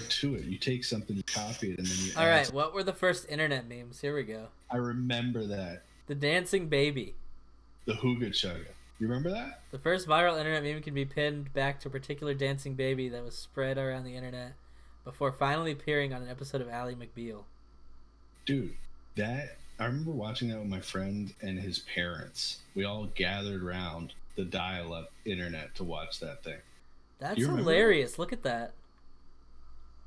A: to it. You take something, you copy it, and then you.
B: All right, what were the first internet memes? Here we go.
A: I remember that.
B: The dancing baby.
A: The Hooga Chugga. You remember that?
B: The first viral internet meme can be pinned back to a particular dancing baby that was spread around the internet before finally appearing on an episode of Ally McBeal.
A: Dude, I remember watching that with my friend and his parents. We all gathered around the dial-up internet to watch that thing.
B: That's hilarious. Look at that.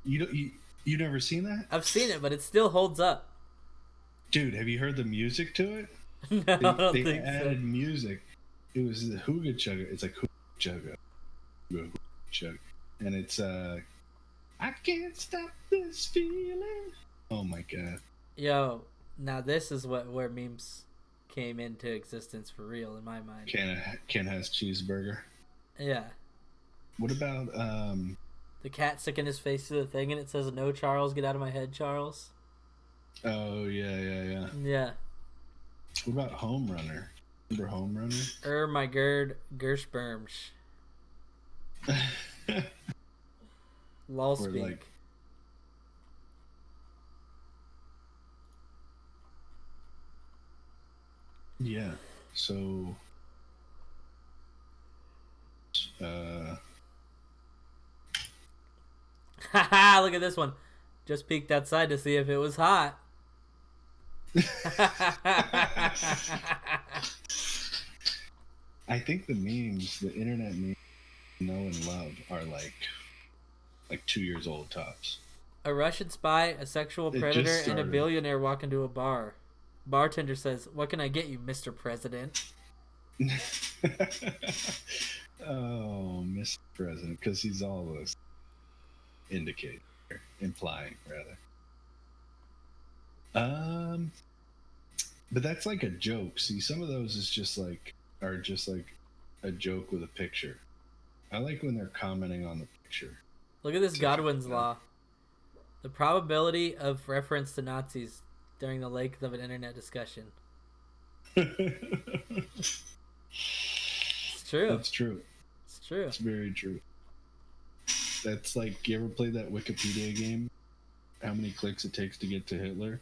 A: You never seen that?
B: I've seen it, but it still holds up.
A: Dude, have you heard the music to it?
B: No, I don't think
A: they added music. It was the Hooga Chugga. It's like Hooga Chugga. And it's I can't stop this feeling. Oh my god.
B: Yo, now this is where memes came into existence for real in my mind.
A: Ken has cheeseburger.
B: Yeah.
A: What about
B: the cat sticking his face to the thing and it says, "No, Charles, get out of my head, Charles."
A: Oh yeah.
B: Yeah.
A: What about Home Runner? Remember Home Runner?
B: My Gerd Gershberms. Lol speak.
A: Like, yeah. So
B: Haha, look at this one. Just peeked outside to see if it was hot.
A: I think the internet memes know and love are like 2 years old tops.
B: A Russian spy, a sexual predator, and a billionaire walk into a bar. Bartender says, "What can I get you, Mr. President?"
A: Oh, Mr. President, because he's always implying rather. But that's like a joke. See, some of those are just like a joke with a picture. I like when they're commenting on the picture.
B: Look at this Godwin's law. The probability of reference to Nazis during the length of an internet discussion. It's true.
A: That's true.
B: It's true.
A: It's very true. That's like, you ever play that Wikipedia game? How many clicks it takes to get to Hitler?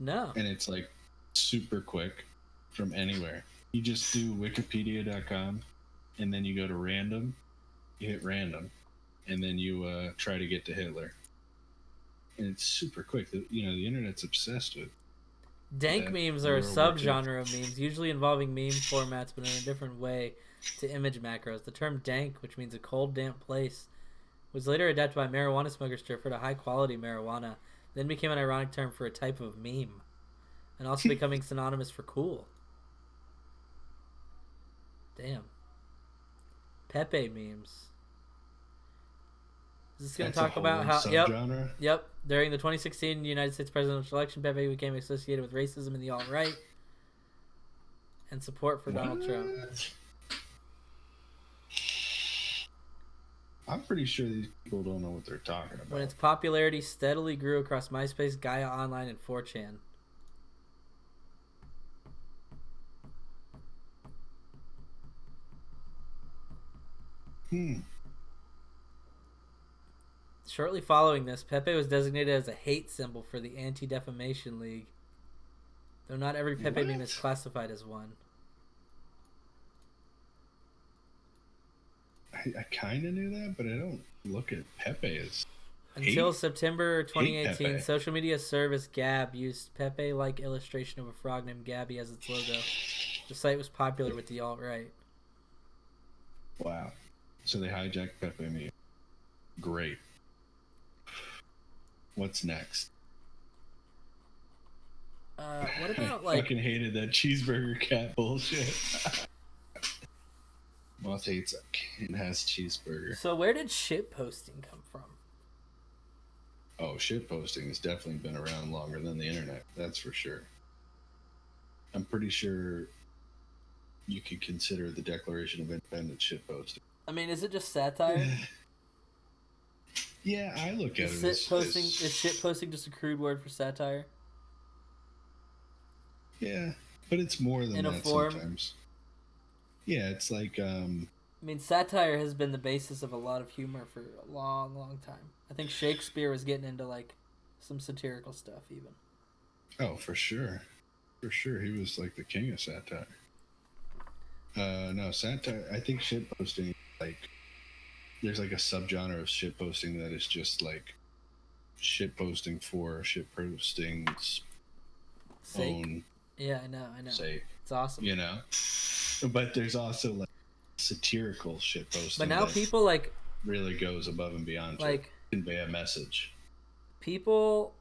B: No.
A: And it's like super quick from anywhere. You just do wikipedia.com and then you go to random, you hit random, and then you try to get to Hitler. And it's super quick. The internet's obsessed with.
B: Dank memes are a subgenre of memes, usually involving meme formats, but in a different way to image macros. The term dank, which means a cold, damp place, was later adapted by marijuana smokers to refer to high-quality marijuana, then became an ironic term for a type of meme, and also becoming synonymous for cool. Damn. Pepe memes. Is this going to talk about how... Yep. During the 2016 United States presidential election, Pepe became associated with racism in the alt-right and support for Donald Trump.
A: I'm pretty sure these people don't know what they're talking about.
B: When its popularity steadily grew across MySpace, Gaia Online, and 4chan. Shortly following this, Pepe was designated as a hate symbol for the Anti-Defamation League, though not every Pepe meme is classified as one.
A: I kind of knew that, but I don't look at Pepe as
B: Until September 2018, social media service Gab used Pepe-like illustration of a frog named Gabby as its logo. The site was popular with the alt-right.
A: Wow. So they hijacked Pepe me. Great. What's next?
B: What about
A: I fucking hated that cheeseburger cat bullshit. Moth hates it has cheeseburger.
B: So where did shit posting come from?
A: Oh, shit posting has definitely been around longer than the internet. That's for sure. I'm pretty sure you could consider the Declaration of Independence shit posting.
B: I mean, is it just satire?
A: Yeah, I look at it
B: as posting. Is shit posting just a crude word for satire?
A: Yeah, but it's more than that sometimes. Yeah, it's like
B: I mean, satire has been the basis of a lot of humor for a long, long time. I think Shakespeare was getting into like some satirical stuff even.
A: Oh, for sure. For sure. He was like the king of satire. No, satire, I think shitposting, like, there's like a subgenre of shitposting that is just like shitposting for shitposting's own.
B: Yeah, I know.
A: Sake.
B: It's awesome.
A: You know? But there's also like satirical shitposting.
B: But now people like
A: really goes above and beyond
B: like
A: to convey a message.
B: People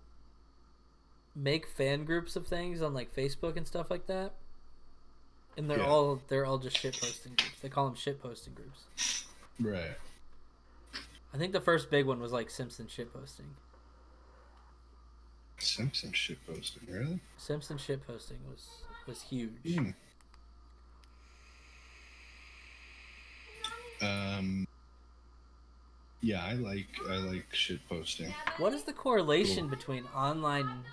B: make fan groups of things on like Facebook and stuff like that. And they're all just shitposting groups. They call them shitposting groups.
A: Right.
B: I think the first big one was like Simpson shitposting.
A: Simpson shitposting, really?
B: Simpson shitposting was huge.
A: Yeah, I like shitposting.
B: What is the correlation between online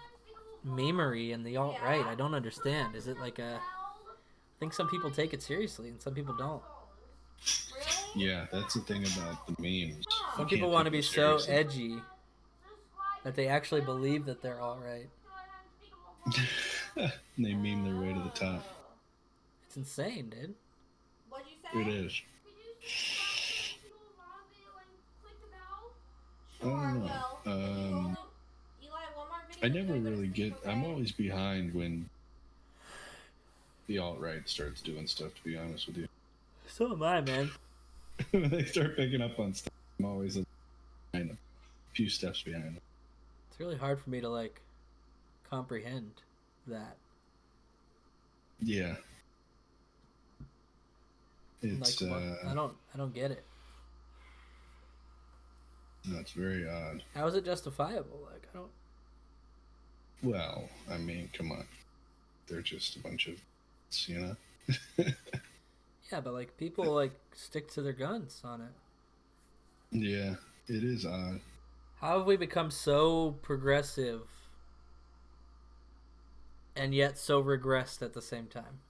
B: memery and the alt-right? I don't understand. Is it like a... I think some people take it seriously and some people don't.
A: Yeah, that's the thing about the memes.
B: Some people want to be so edgy that they actually believe that they're alt-right.
A: They meme their way to the top.
B: It's insane, dude.
A: It is. I don't know. I never really get... I'm always behind when the alt-right starts doing stuff, to be honest with you.
B: So am I, man.
A: When they start picking up on stuff, I'm always behind them. A few steps behind them.
B: It's really hard for me to, like, comprehend that.
A: Yeah. It's,
B: like, I don't get it.
A: No, it's very odd.
B: How is it justifiable? Like, I don't...
A: Well, I mean, come on. They're just a bunch of... you know?
B: Yeah, but, like, people, like, stick to their guns on it.
A: Yeah, it is odd.
B: How have we become so progressive and yet so regressed at the same time?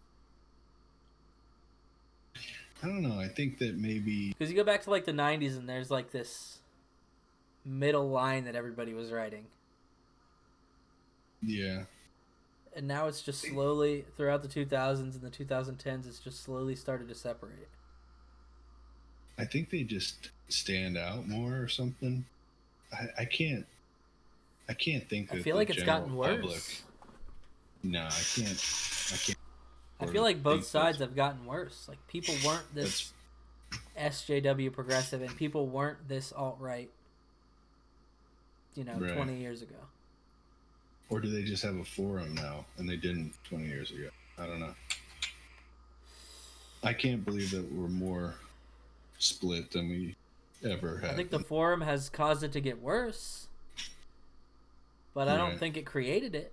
A: I don't know. I think that maybe...
B: Because you go back to, like, the 90s and there's, like, this middle line that everybody was writing.
A: Yeah.
B: And now it's just slowly, throughout the 2000s and the 2010s, it's just slowly started to separate.
A: I think they just stand out more or something. I can't think that
B: I feel like it's gotten worse.
A: No, I can't.
B: I feel like both sides have gotten worse. Like, people weren't this SJW progressive and people weren't this alt-right, 20 years ago.
A: Or do they just have a forum now and they didn't 20 years ago? I don't know. I can't believe that we're more split than we ever have.
B: I think the forum has caused it to get worse, but I don't think it created it.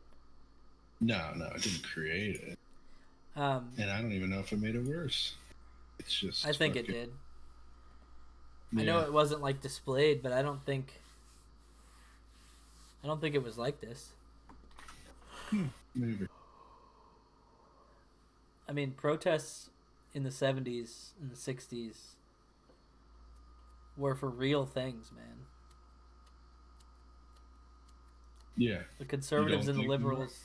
A: No, it didn't create it. And I don't even know if it made it worse. It's just...
B: I think it did. I know it wasn't like displayed, but I don't think it was like this.
A: Maybe.
B: I mean, protests in the 70s and the 60s were for real things, man.
A: Yeah.
B: The conservatives and the liberals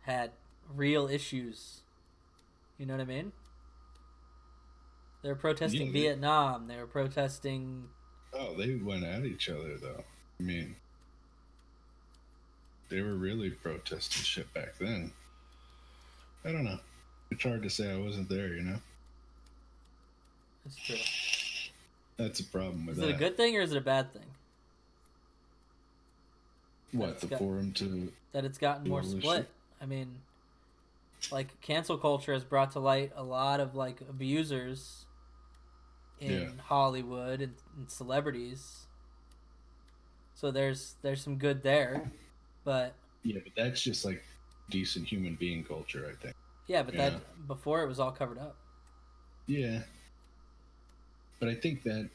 B: had real issues. You know what I mean? They were protesting Vietnam. They were protesting...
A: Oh, they went at each other, though. I mean, they were really protesting shit back then. I don't know. It's hard to say. I wasn't there, you know?
B: That's true.
A: That's a problem with that.
B: Is it a good thing or is it a bad thing?
A: What, forum to...
B: That it's gotten more split. I mean, like, cancel culture has brought to light a lot of, like, abusers in Hollywood and celebrities. So there's some good there, but...
A: Yeah, but that's just, like, decent human being culture, I think.
B: Yeah, but that before it was all covered up.
A: Yeah. But I think that,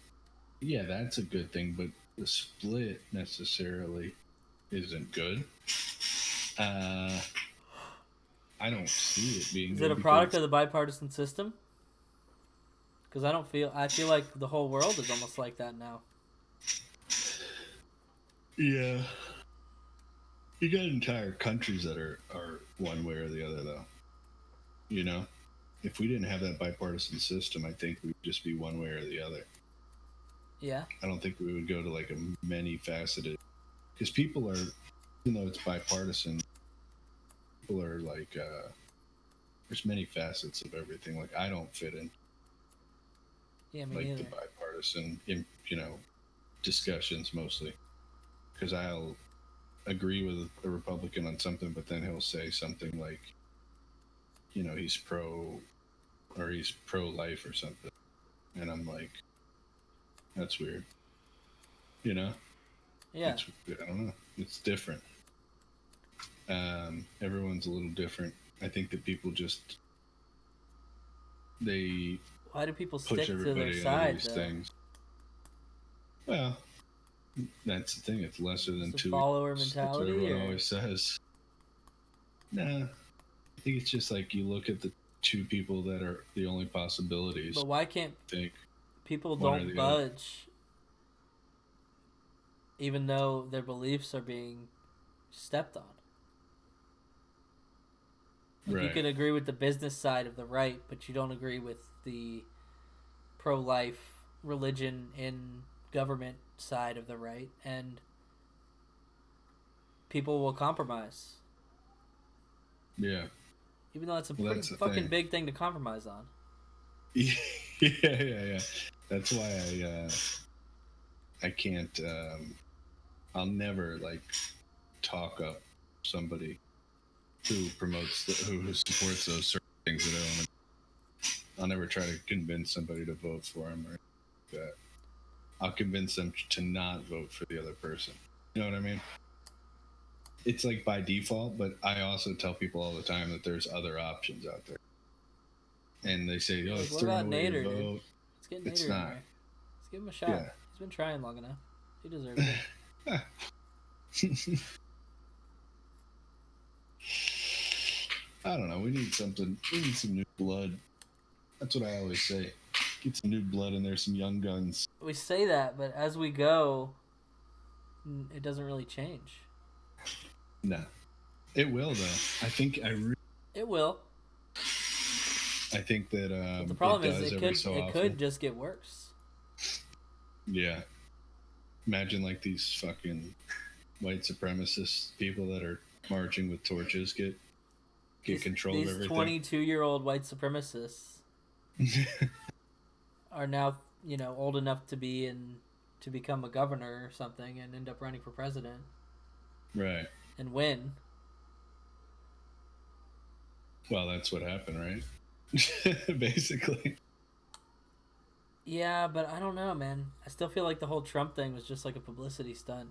A: that's a good thing, but the split necessarily isn't good. I don't see it being.
B: Is it a product of the bipartisan system? Because I feel like the whole world is almost like that now.
A: Yeah. You got entire countries that are one way or the other, though. You know? If we didn't have that bipartisan system, I think we'd just be one way or the other.
B: Yeah.
A: I don't think we would go to, like, a many-faceted... Because people are... Even though it's bipartisan, people are, like... there's many facets of everything. Like, I don't fit in.
B: Yeah, me
A: like
B: neither.
A: The bipartisan, discussions mostly. Because I'll agree with a Republican on something, but then he'll say something like, he's pro-life or something. And I'm like, that's weird.
B: Yeah.
A: I don't know. It's different. Everyone's a little different. I think that people just,
B: why do people
A: push
B: stick to
A: everybody
B: their side,
A: these things. Well, that's the thing. It's lesser than two.
B: Follower mentality.
A: That's what everyone always says. Nah, I think it's just like you look at the two people that are the only possibilities.
B: But why can't people don't budge, even though their beliefs are being stepped on? Like, you can agree with the business side of the right, but you don't agree with the pro-life, religion, and government side of the right, and people will compromise.
A: Yeah.
B: Even though it's a pretty fucking big thing to compromise on.
A: Yeah. That's why I can't, I'll never, like, talk up somebody who who supports those certain things that I don't want to. I'll never try to convince somebody to vote for him or that. I'll convince them to not vote for the other person. You know what I mean? It's like by default, but I also tell people all the time that there's other options out there. And they say, it's throwing away your vote.
B: Let's get Nader in there. Let's give him a shot. Yeah. He's been trying long enough. He deserves it.
A: I don't know. We need some new blood. That's what I always say. Get some new blood in there, some young guns.
B: We say that, but as we go, it doesn't really change.
A: No. It will, though. I think
B: it will.
A: I think that
B: but the problem is it could just get worse.
A: Yeah. Imagine like these fucking white supremacist people that are marching with torches get control of everything.
B: These 22-year-old white supremacists are now, old enough to become a governor or something and end up running for president.
A: Right.
B: And win.
A: Well, that's what happened, right? Basically.
B: Yeah, but I don't know, man. I still feel like the whole Trump thing was just like a publicity stunt.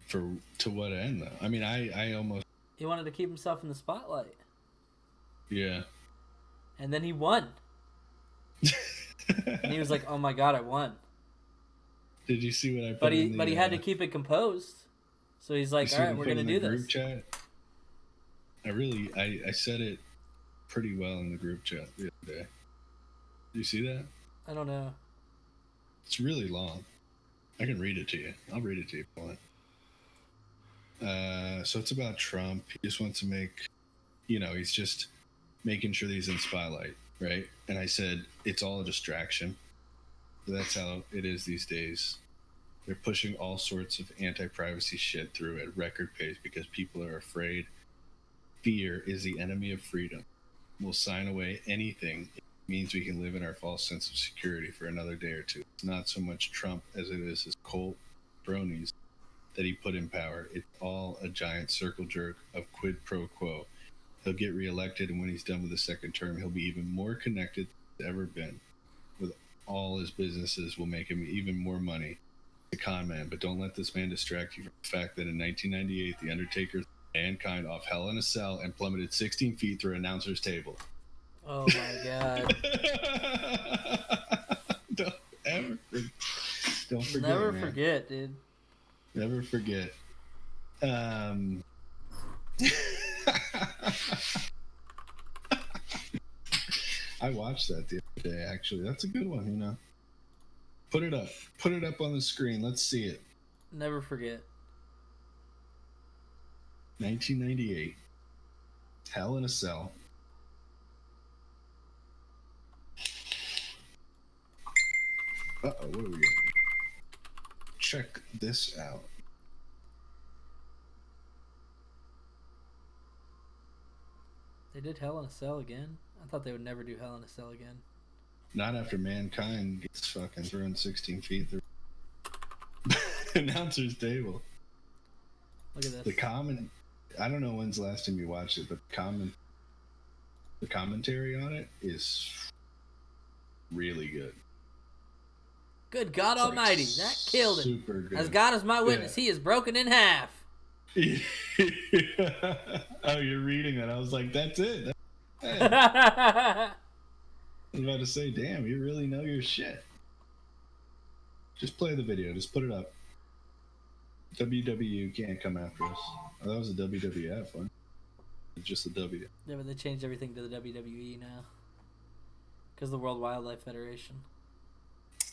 A: To what end, though? I mean, I almost...
B: He wanted to keep himself in the spotlight.
A: Yeah.
B: And then he won. And he was like, "Oh my god, I won."
A: Did you see what I put?
B: But he had to keep it composed. So he's like, "All right, we're gonna do this."
A: Group chat. I said it pretty well in the group chat the other day. Did you see that?
B: I don't know.
A: It's really long. I can read it to you. I'll read it to you if you want. So it's about Trump. He just wants to make, he's just making sure that he's in spotlight, right? And I said, it's all a distraction. That's how it is these days. They're pushing all sorts of anti-privacy shit through at record pace because people are afraid. Fear is the enemy of freedom. We'll sign away anything. It means we can live in our false sense of security for another day or two. It's not so much Trump as it is his cult bronies that he put in power. It's all a giant circle jerk of quid pro quo. He'll get reelected, and when he's done with the second term, he'll be even more connected than he's ever been. With all his businesses will make him even more money. The con man, but don't let this man distract you from the fact that in 1998, The Undertaker threw Mankind off Hell in a Cell and plummeted 16 feet through an announcer's table.
B: Oh my god.
A: Don't forget.
B: Never forget, dude.
A: Never forget. I watched that the other day, actually. That's a good one, Put it up. Put it up on the screen. Let's see it.
B: Never forget.
A: 1998. Hell in a Cell. Uh-oh, what are we doing? Check this out.
B: They did Hell in a Cell again? I thought they would never do Hell in a Cell again.
A: Not after Mankind gets fucking thrown 16 feet through announcer's table.
B: Look at this.
A: I don't know when's the last time you watched it, but the commentary on it is really good.
B: Good God Almighty, that killed him.
A: Super good.
B: As God is my witness, he is broken in half.
A: Oh, you're reading that. I was like, that's it. I was about to say, damn, you really know your shit. Just play the video. Just put it up. WW can't come after us. Oh, that was a WWF one. It's just a W.
B: Yeah, but they changed everything to the WWE now. Because the World Wildlife Federation.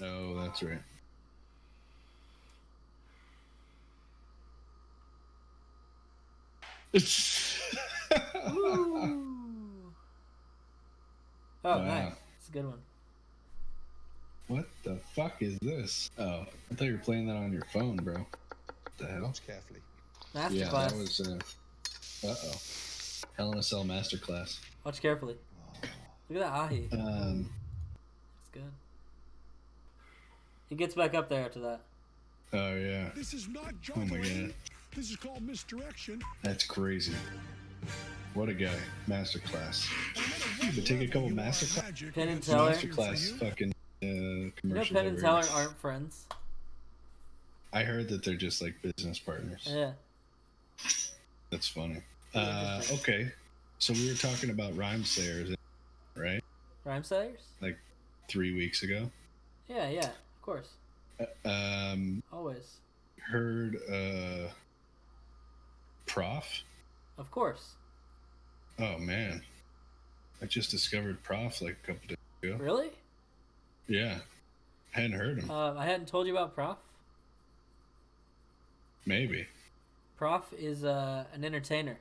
A: Oh, that's right.
B: Oh, wow. Nice. It's a good one.
A: What the fuck is this? Oh, I thought you were playing that on your phone, bro. What the hell?
C: Watch carefully.
B: Masterclass.
A: Yeah, that was, uh-oh. Hell in a Cell Masterclass.
B: Watch carefully. Look at that ahi. It's good. He gets back up there after that.
A: Oh, yeah.
D: This is not
A: Oh, my
D: juggling.
A: God.
D: This is called misdirection.
A: That's crazy. What a guy. Masterclass. But take a couple masterclass.
B: Penn and Teller.
A: Masterclass fucking commercials.
B: Penn and Teller aren't friends.
A: I heard that they're just like business partners.
B: Yeah.
A: That's funny. Okay. So we were talking about Rhyme Slayers, right?
B: Rhyme Sayers?
A: Like 3 weeks ago.
B: Yeah, of course. Always.
A: Heard Prof?
B: Of course.
A: Oh man. I just discovered Prof like a couple days ago.
B: Really?
A: Yeah. I hadn't heard him.
B: I hadn't told you about Prof.
A: Maybe.
B: Prof is an entertainer.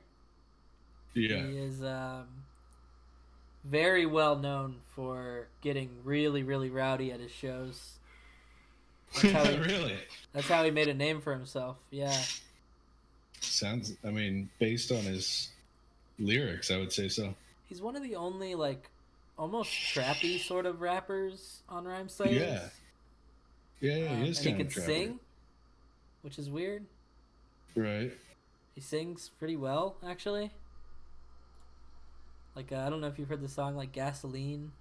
A: Yeah.
B: He is very well known for getting really, really rowdy at his shows.
A: Really?
B: That's how he made a name for himself. Yeah.
A: Sounds, I mean, based on his lyrics, I would say so.
B: He's one of the only, like, almost trappy sort of rappers on Rhyme Slayers.
A: Yeah, he is
B: and he
A: kind
B: can
A: of trappy.
B: sing, which is weird.
A: Right.
B: He sings pretty well, actually. Like, I don't know if you've heard the song, like, Gasoline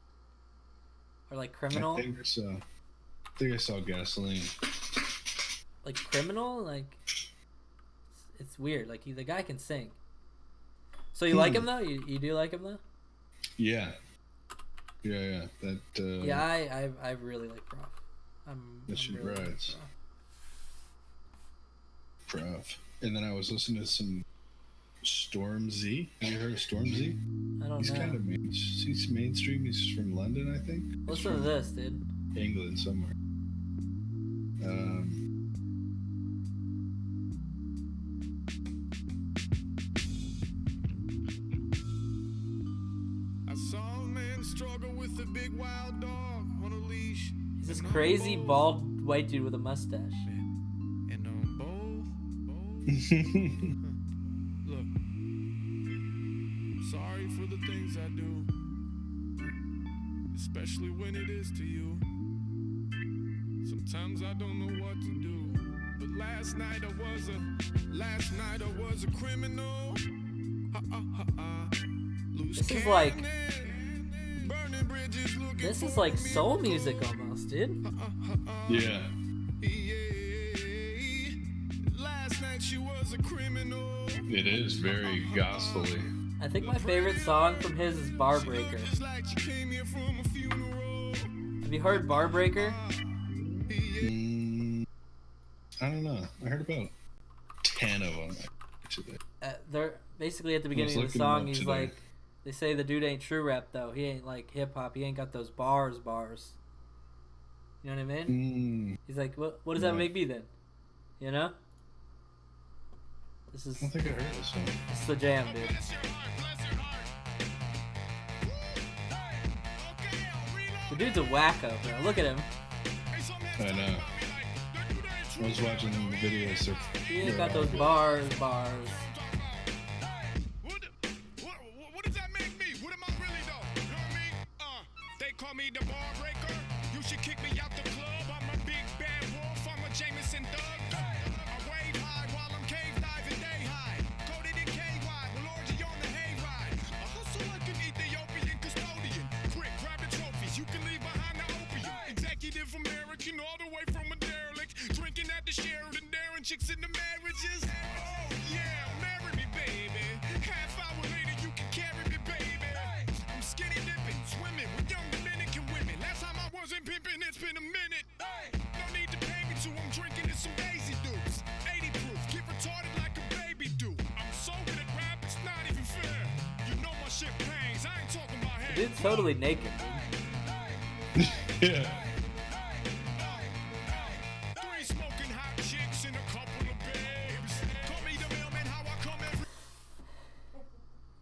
B: or, like, Criminal.
A: I think so. I think I saw Gasoline.
B: Like, Criminal, like, it's weird. Like, the guy can sing. So you like him, though? You do like him, though?
A: Yeah. Yeah. That.
B: Yeah, I really like Prof. I'm
A: she
B: really
A: rides. Prof. And then I was listening to some Stormzy. Have you heard of Stormzy?
B: I don't
A: he's
B: know.
A: Kind of he's mainstream. He's from London, I think.
B: Listen to this, dude.
A: England somewhere.
D: I saw a man struggle with a big wild dog on a leash.
B: He's this crazy bald white dude with a mustache.
D: And look, sorry for the things I do, especially when it is to you. Sometimes I don't know what to do, but last night I was a criminal.
B: This is like soul music almost, dude.
A: Yeah.
D: Last night she was a criminal.
A: It is very gospel-y.
B: I think my favorite song from his is Bar Breaker. Have you heard Bar Breaker?
A: I don't know. I heard about 10 of them.
B: They're basically at the beginning of the song. He's like, they say the dude ain't true rap though. He ain't like hip hop. He ain't got those bars. You know what I mean? He's like, what does that make me then? You know? This is.
A: I don't think I heard this one.
B: This is the jam, dude. The dude's a wacko, bro. Look at him.
A: I know. I was watching the videos. So
B: he ain't got those bars.
D: What does that make me? What am I really though? You know what I mean? They call me the bar breaker. You should kick me out the club. I'm a big bad wolf. I'm a Jameson thug. I wave high while I'm cave diving day high. Coded in KY, with orgy on the hayride. I hustle like an Ethiopian custodian. Quick, grab the trophies. You can leave behind the opium. Executive American, all the way from a derelict. Drinking at the Sheridan, daring chicks in the marriages. Oh yeah, marry me, baby. Half hour later, you can carry me, baby. I'm skinny dipping, swimming with young Dominican women. Last time I wasn't pimping, it's been a minute. No need to pay me to, I'm drinking in some Daisy Dukes. 80 proof, get retarded like a baby do. I'm so good at rap, it's not even fair. You know my shit hangs, I ain't talking about hair.
B: The dude's totally naked, dude.
A: Yeah.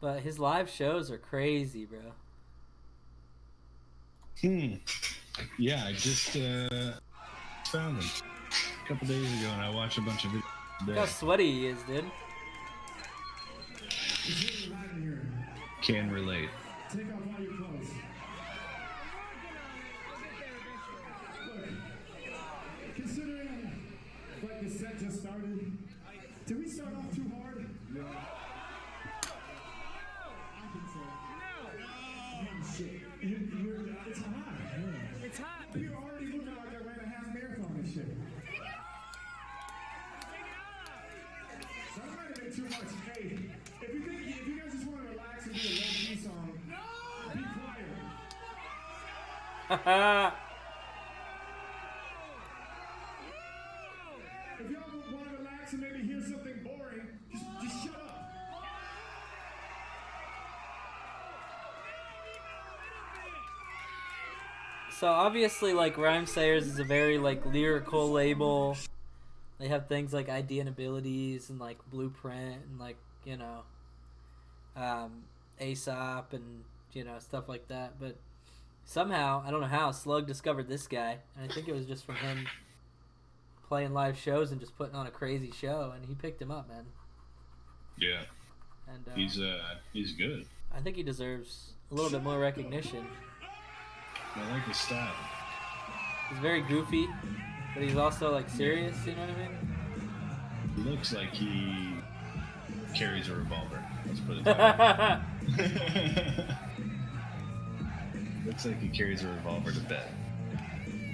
B: But his live shows are crazy, bro.
A: Yeah, I just found him a couple days ago, and I watched a bunch of videos today.
B: Look how sweaty he is, dude.
A: Can relate.
E: Take off all your clothes. Look, considering like the set just started, did we start off too hard? No. I think so. No. Shit. It's hot. Yeah. It's hot. You're already looking like I ran a half marathon and shit. So I'm not gonna make too much. Hey, if you guys just want to relax and do a low-key song, be quiet. If y'all want to relax and maybe hear something boring, just shut up.
B: So obviously, like, Rhymesayers is a very like lyrical label. They have things like Idea and Abilities and like Blueprint and like, you know, Aesop and, you know, stuff like that. But somehow, I don't know how, Slug discovered this guy, and I think it was just from him playing live shows and just putting on a crazy show, and he picked him up, man.
A: Yeah.
B: And
A: he's good.
B: I think he deserves a little bit more recognition.
A: I like his style.
B: He's very goofy, but he's also like serious, you know what I mean?
A: He looks like he carries a revolver. Let's put it that way. Looks like he carries a revolver to bed.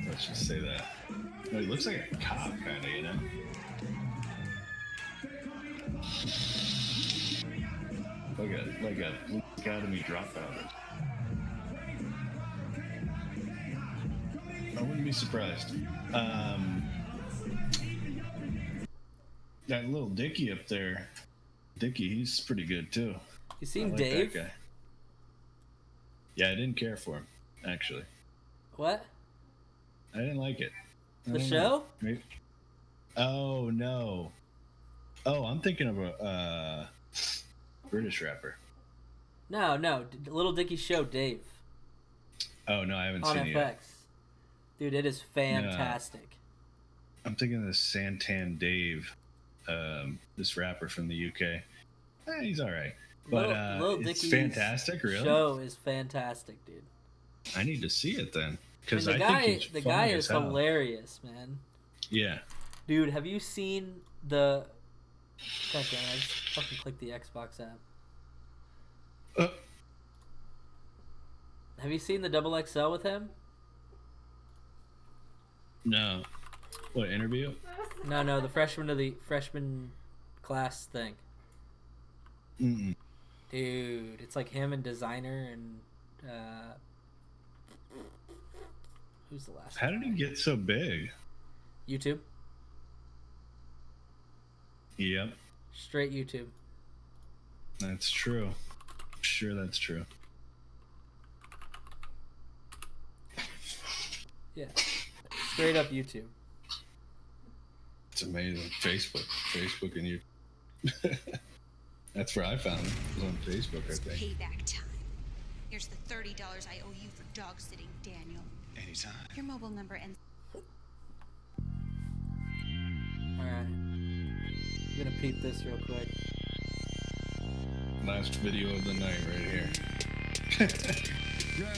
A: Let's just say that. No, he looks like a cop, kind of, you know? Like a Police Academy dropout. I wouldn't be surprised. That little Dicky up there, he's pretty good too.
B: You seen
A: like
B: Dave?
A: That guy. Yeah, I didn't care for him actually.
B: What?
A: I didn't like it.
B: The show?
A: Maybe. Oh no. Oh, I'm thinking of a British rapper.
B: No, Little Dicky show, Dave.
A: Oh no, I haven't
B: on
A: seen
B: FX.
A: it yet.
B: Dude, it is fantastic.
A: No, I'm thinking of this Santan Dave, this rapper from the UK. He's all right, but
B: Little
A: it's
B: Dicky's
A: fantastic. Really,
B: show is fantastic, dude.
A: I need to see it then because
B: I mean,
A: think
B: the guy is hilarious, man.
A: Yeah,
B: dude, have you seen the? God damn, I just fucking clicked the Xbox app. Have you seen the Double XL with him?
A: No. What interview?
B: No, the freshman class thing.
A: Mm-mm.
B: Dude, it's like him and Designer and who's the last?
A: How did he get so big?
B: YouTube.
A: Yep.
B: Straight YouTube.
A: That's true. I'm sure that's true.
B: Yeah. Straight up YouTube.
A: It's amazing. Facebook and YouTube. That's where I found it. It was on Facebook, I think.
F: Payback time. Here's the $30 I owe you for dog sitting Daniel.
C: Anytime.
F: Your mobile number ends.
B: Alright. I'm gonna peep this real quick.
A: Last video of the night right here.
D: Yeah.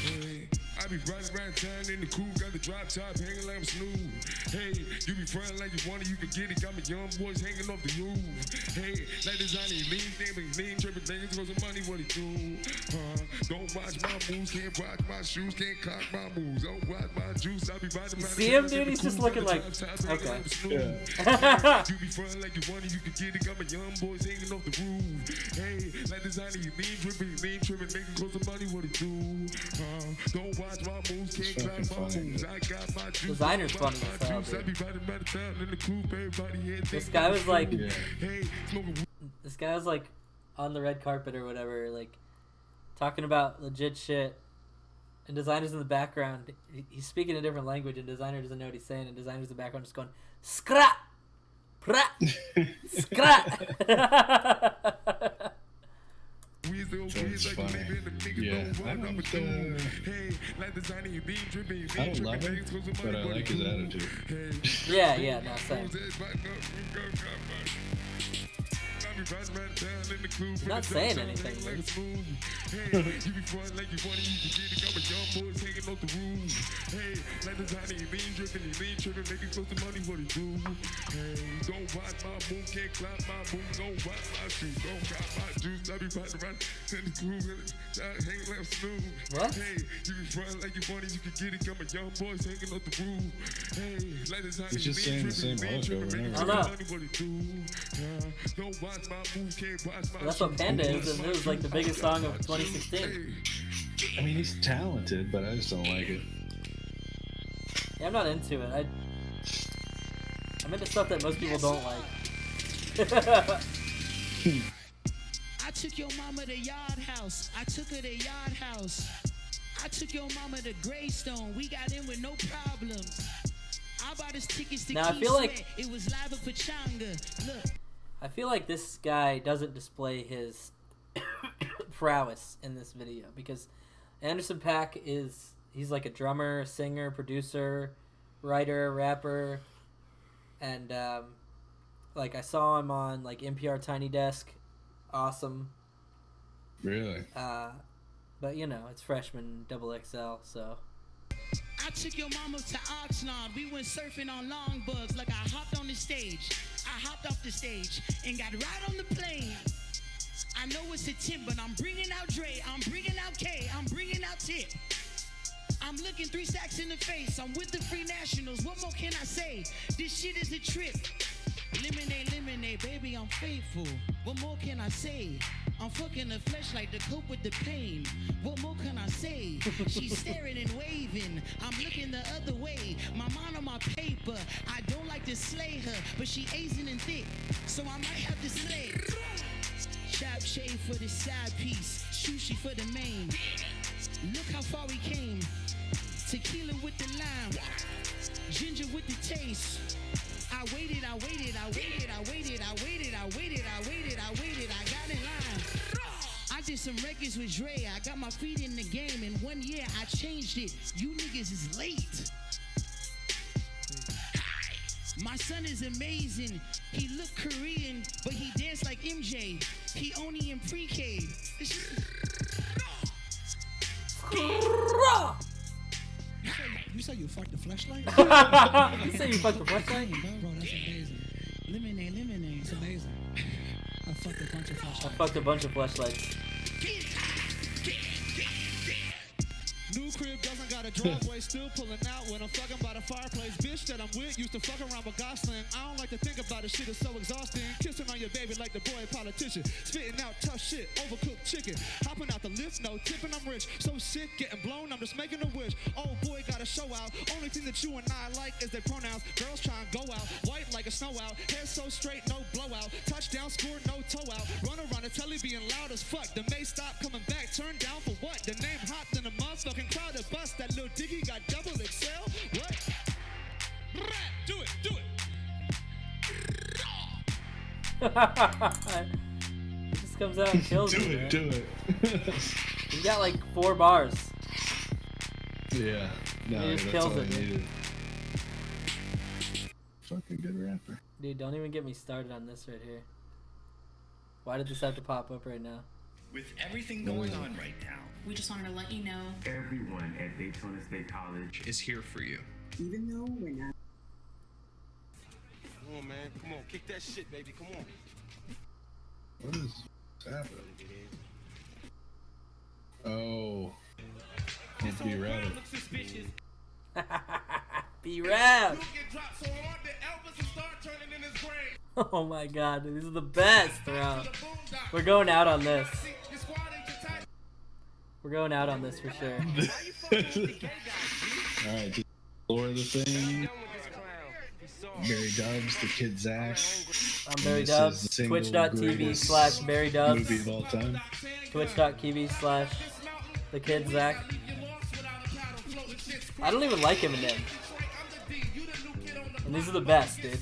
D: Hey, I be riding around town in the coupe, got the drop top hanging like I'm Snoop. Hey, you be frontin' like you want it, you can get it. Got my young boys hanging off the roof. Hey, like designing lean, tripping niggas for some money, what he do? Don't watch my moves, can't watch my shoes, can't cock my moves. Don't watch my juice, I be riding around.
B: See him, dude? He's just looking like, okay.
A: Yeah.
D: You be frontin' like you want it, you can get it. Got my young boys hanging off the roof. Hey, like designing lean, tripping, making close to money, what he do? Don't watch my moves, can't
A: Fucking
D: clock my
A: funny,
D: moves.
A: dude.
D: I got my juice.
B: Designer's funny as hell,
D: I be riding by the town in the coupe, everybody here.
B: This guy was like,
A: Yeah.
D: Hey, smoking
B: this guy was like on the red carpet or whatever, like talking about legit shit. And Designer's in the background. He's speaking a different language, and Designer doesn't know what he's saying. And Designer's in the background just going, skrat, prat, skrat.
A: That's funny. Yeah, I don't love him, but I like his attitude.
B: Yeah, no, same. He's not saying anything. What?
A: He's just saying the same hook over and
B: I
A: over.
B: don't know. Well, that's what Panda is, and it was like the biggest song of 2016.
A: I mean, he's talented, but I just don't like it.
B: Yeah, I'm not into it. I'm into stuff that most people don't like.
G: I took your mama to Yard House. I took her to Yard House. I took your mama to Greystone. We got in with no problems. I bought his tickets to
B: Now, I
G: Key
B: feel like-
G: Sweat. It was live at Pachanga. Look.
B: I feel like this guy doesn't display his prowess in this video because Anderson .Paak he's like a drummer, singer, producer, writer, rapper, and like I saw him on like NPR Tiny Desk, awesome.
A: Really?
B: But you know it's freshman Double XL, so.
G: I took your mama to Oxnard. We went surfing on long bugs like I hopped on the stage. I hopped off the stage and got right on the plane. I know it's a 10, but I'm bringing out Dre. I'm bringing out K. I'm bringing out Tip. I'm looking 3 stacks in the face. I'm with the Free Nationals. What more can I say? This shit is a trip. Lemonade, lemonade, baby, I'm faithful. What more can I say? I'm fucking the flesh like the cope with the pain. What more can I say? She's staring and waving. I'm looking the other way. My mind on my paper. I don't like to slay her, but she Asian and thick, so I might have to slay. Chop shade for the side piece, sushi for the main. Look how far we came. Tequila with the lime, ginger with the taste. I waited, I waited, I waited, I waited, I waited, I waited, I waited, I waited, I got in line. I did some records with Dre, I got my feet in the game. In 1 year, I changed it. You niggas is late. My son is amazing. He look Korean, but he dance like MJ. He only in pre-K. You say you fucked the flashlight?
B: You say you fucked the flashlight?
G: Bro, that's amazing. Lemonade, lemonade, it's amazing. I fucked a bunch of flashlights.
B: I fucked a bunch of flashlights.
E: New crib doesn't got a driveway, still pulling out when I'm fucking by the fireplace. Bitch that I'm with used to fuck around with Gosling. I don't like to think about it, shit is so exhausting. Kissing on your baby like the boy politician. Spitting out tough shit, overcooked chicken. Hopping out the lift, no tipping, I'm rich. So sick, getting blown, I'm just making a wish. Oh boy, got a show out. Only thing that you and I like is their pronouns. Girls try and go out, white like a snow out. Hair so straight, no blowout. Touchdown, score, no toe out. Run around the telly being loud as fuck. The May stop coming back, turn down for what? The name hopped in a motherfucking crowd of bust. That little diggy got double XL. What? Do it, do it.
B: He just comes out and kills you.
A: Do it.
B: He got like 4 bars.
A: Yeah. No,
B: He just
A: that's
B: kills
A: all I
B: it.
A: needed. Fucking good rapper.
B: Dude, don't even get me started on this right here. Why did this have to pop up right now?
H: With everything going on right now,
F: We just wanted to let you know.
I: Everyone at Daytona State College
H: is here for you.
J: Even though we're not.
D: Come on, man. Come on. Kick that shit, baby. Come on.
A: What is happening? Oh. Can't be rabbit.
B: B-Rap! Oh my god, dude, these are the best, bro. We're going out on this. We're going out on this for sure.
A: Alright, just explore the thing. Barry Dubs, the Kid Zach.
B: I'm Barry Dubs. Twitch.tv/Barry Dubs.
A: Movie of all time.
B: Twitch.tv/The Kid Zach. I don't even like Eminem. And these are the best, dude.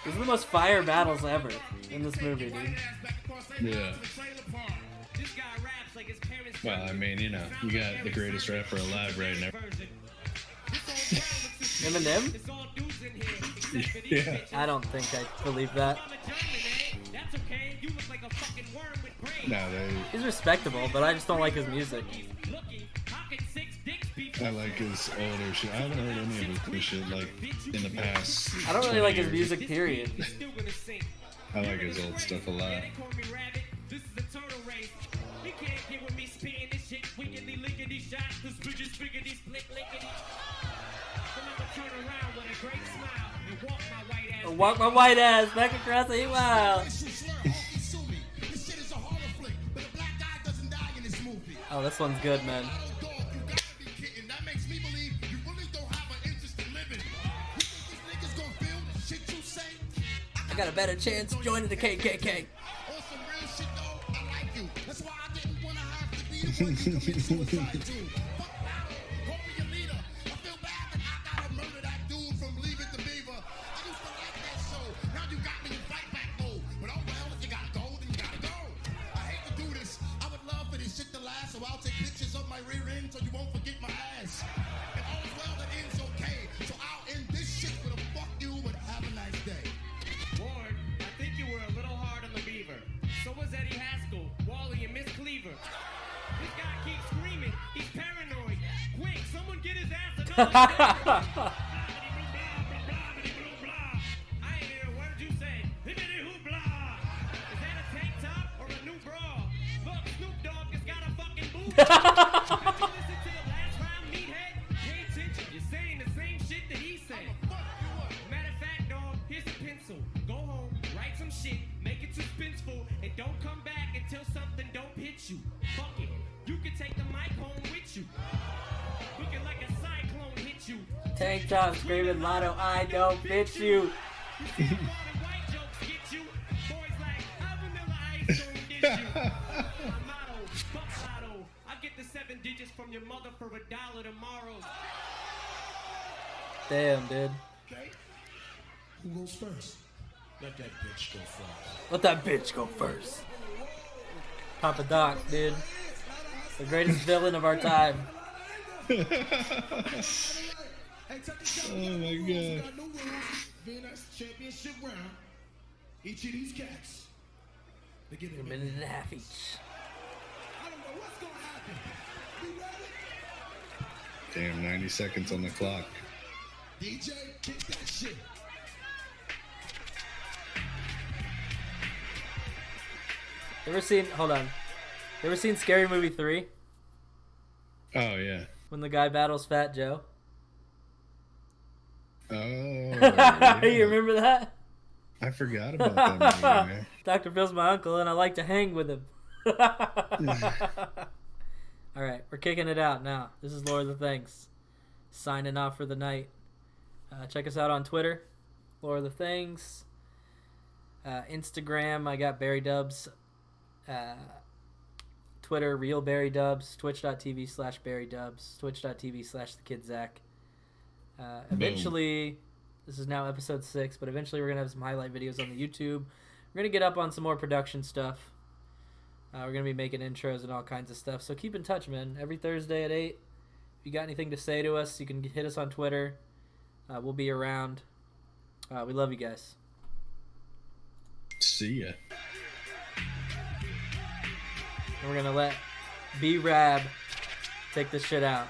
B: These are the most fire battles ever in this movie, dude.
A: Yeah. Well, I mean, you know, you got the greatest rapper alive right now.
B: Eminem?
A: Yeah.
B: I don't think I believe that.
A: No,
B: he's respectable, but I just don't like his music.
A: I like his older shit. I haven't heard any of his new shit like in the past.
B: I don't really like his music, period.
A: I like his old stuff a lot. Walk my white ass back across the wow. Oh, this one's good, man. I got a better chance joining the KKK.
E: So I'll take pictures of my rear end so you won't forget my ass. And all's well that ends okay. So I'll end this shit with a fuck you and
B: Tank top screaming Lotto, I don't fit you. Damn, dude.
E: Who goes first? Let that bitch go first.
B: Let that bitch go first. Papa Doc, dude. The greatest villain of our time.
A: Oh my god.
E: Venus championship round. Each of these cats, they get
B: A minute and a half each.
E: I don't know what's gonna happen. You ready?
A: Damn, 90 seconds on the clock.
E: DJ, kick that shit.
B: Ever seen? Hold on. You ever seen Scary Movie 3?
A: Oh yeah.
B: When the guy battles Fat Joe.
A: Oh. Yeah.
B: You remember that?
A: I forgot about that movie, man.
B: Dr. Phil's my uncle, and I like to hang with him. All right, we're kicking it out now. This is Lord of the Things, signing off for the night. Check us out on Twitter, Lord of the Things. Instagram, I got Barry Dubs. Twitter, Real Barry Dubs. Twitch.tv/Barry Dubs. Twitch.tv/TheKidZach. Eventually, this is now episode 6, but eventually we're going to have some highlight videos on the YouTube. We're going to get up on some more production stuff. We're going to be making intros and all kinds of stuff. So keep in touch, man. Every Thursday at 8. If you got anything to say to us, you can hit us on Twitter. We'll be around. We love you guys.
A: See ya.
B: And we're going to let B-Rab take this shit out.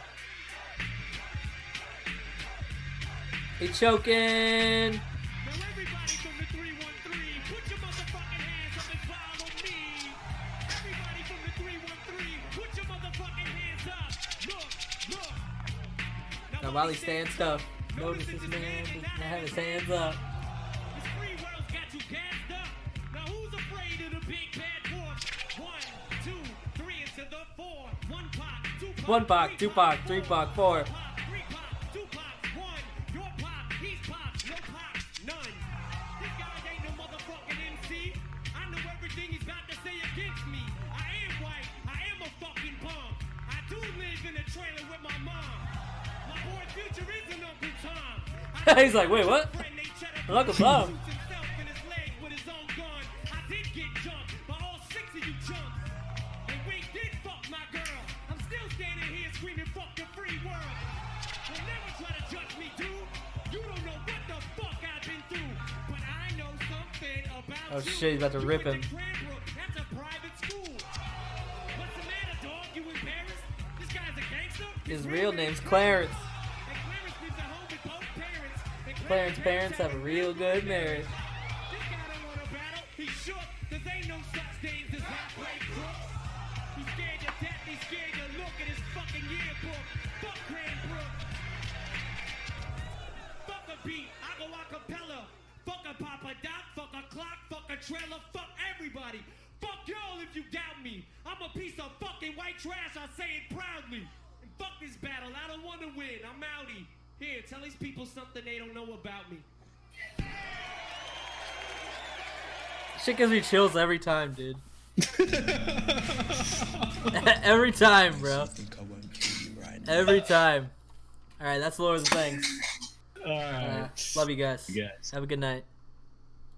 B: He choking.
E: Now everybody from the 313, put your motherfucking hands up and follow me. Everybody from the 313, put your motherfucking hands up. Look.
B: Now while he stands tough, notice this man does not have his hands up.
E: This free world's got you gassed up. Now who's afraid of the big bad force? 1, 2, 3 into the 4. 1 Pac, 2 Pac,
B: 1 Pac, 2 Pac, 3 Pac, 4.
E: 3 Pac, 2 Pac, 1. Your Pac, he's Pac, no Pac, none. This guy ain't no motherfucking MC. I know everything he's got to say against me. I am white, I am a fucking bum. I do live in a trailer with my mom. My boy Future is an Uncle Tom.
B: He's like, wait, what? Uncle Tom.
E: I did get jumped by all 6 of you chumps. And we did fuck my girl. I'm still standing here screaming fuck the free world. You'll never try to judge me, dude. You don't know what the fuck I've been through. But I know something about
B: Oh
E: you.
B: shit, he's about to rip him.
E: That's a private school. What's the matter, dog? You embarrassed? This guy's a gangster?
B: His real name's Clarence.
E: And Clarence lives at home with both parents. And
B: Clarence parents have a real good marriage.
E: This guy don't want to battle. He's shook. Cause ain't no such things as halfway crooks. He's scared to death. He's scared to look at his fucking yearbook. Fuck Cranbrook. Fuck a beat. I go a cappella. Fuck a Papa Doc. Fuck a clock. Fuck a trailer. Fuck everybody. Fuck y'all if you doubt me. I'm a piece of fucking white trash. I say it proudly. And fuck this battle. I don't want to win. I'm outie. Here, tell these people something they don't know about me.
B: Shit gives me chills every time, dude. Every time, bro. Every time. Alright, that's Lord of the Things.
A: All right.
B: Love you guys.
A: You guys.
B: Have a good night.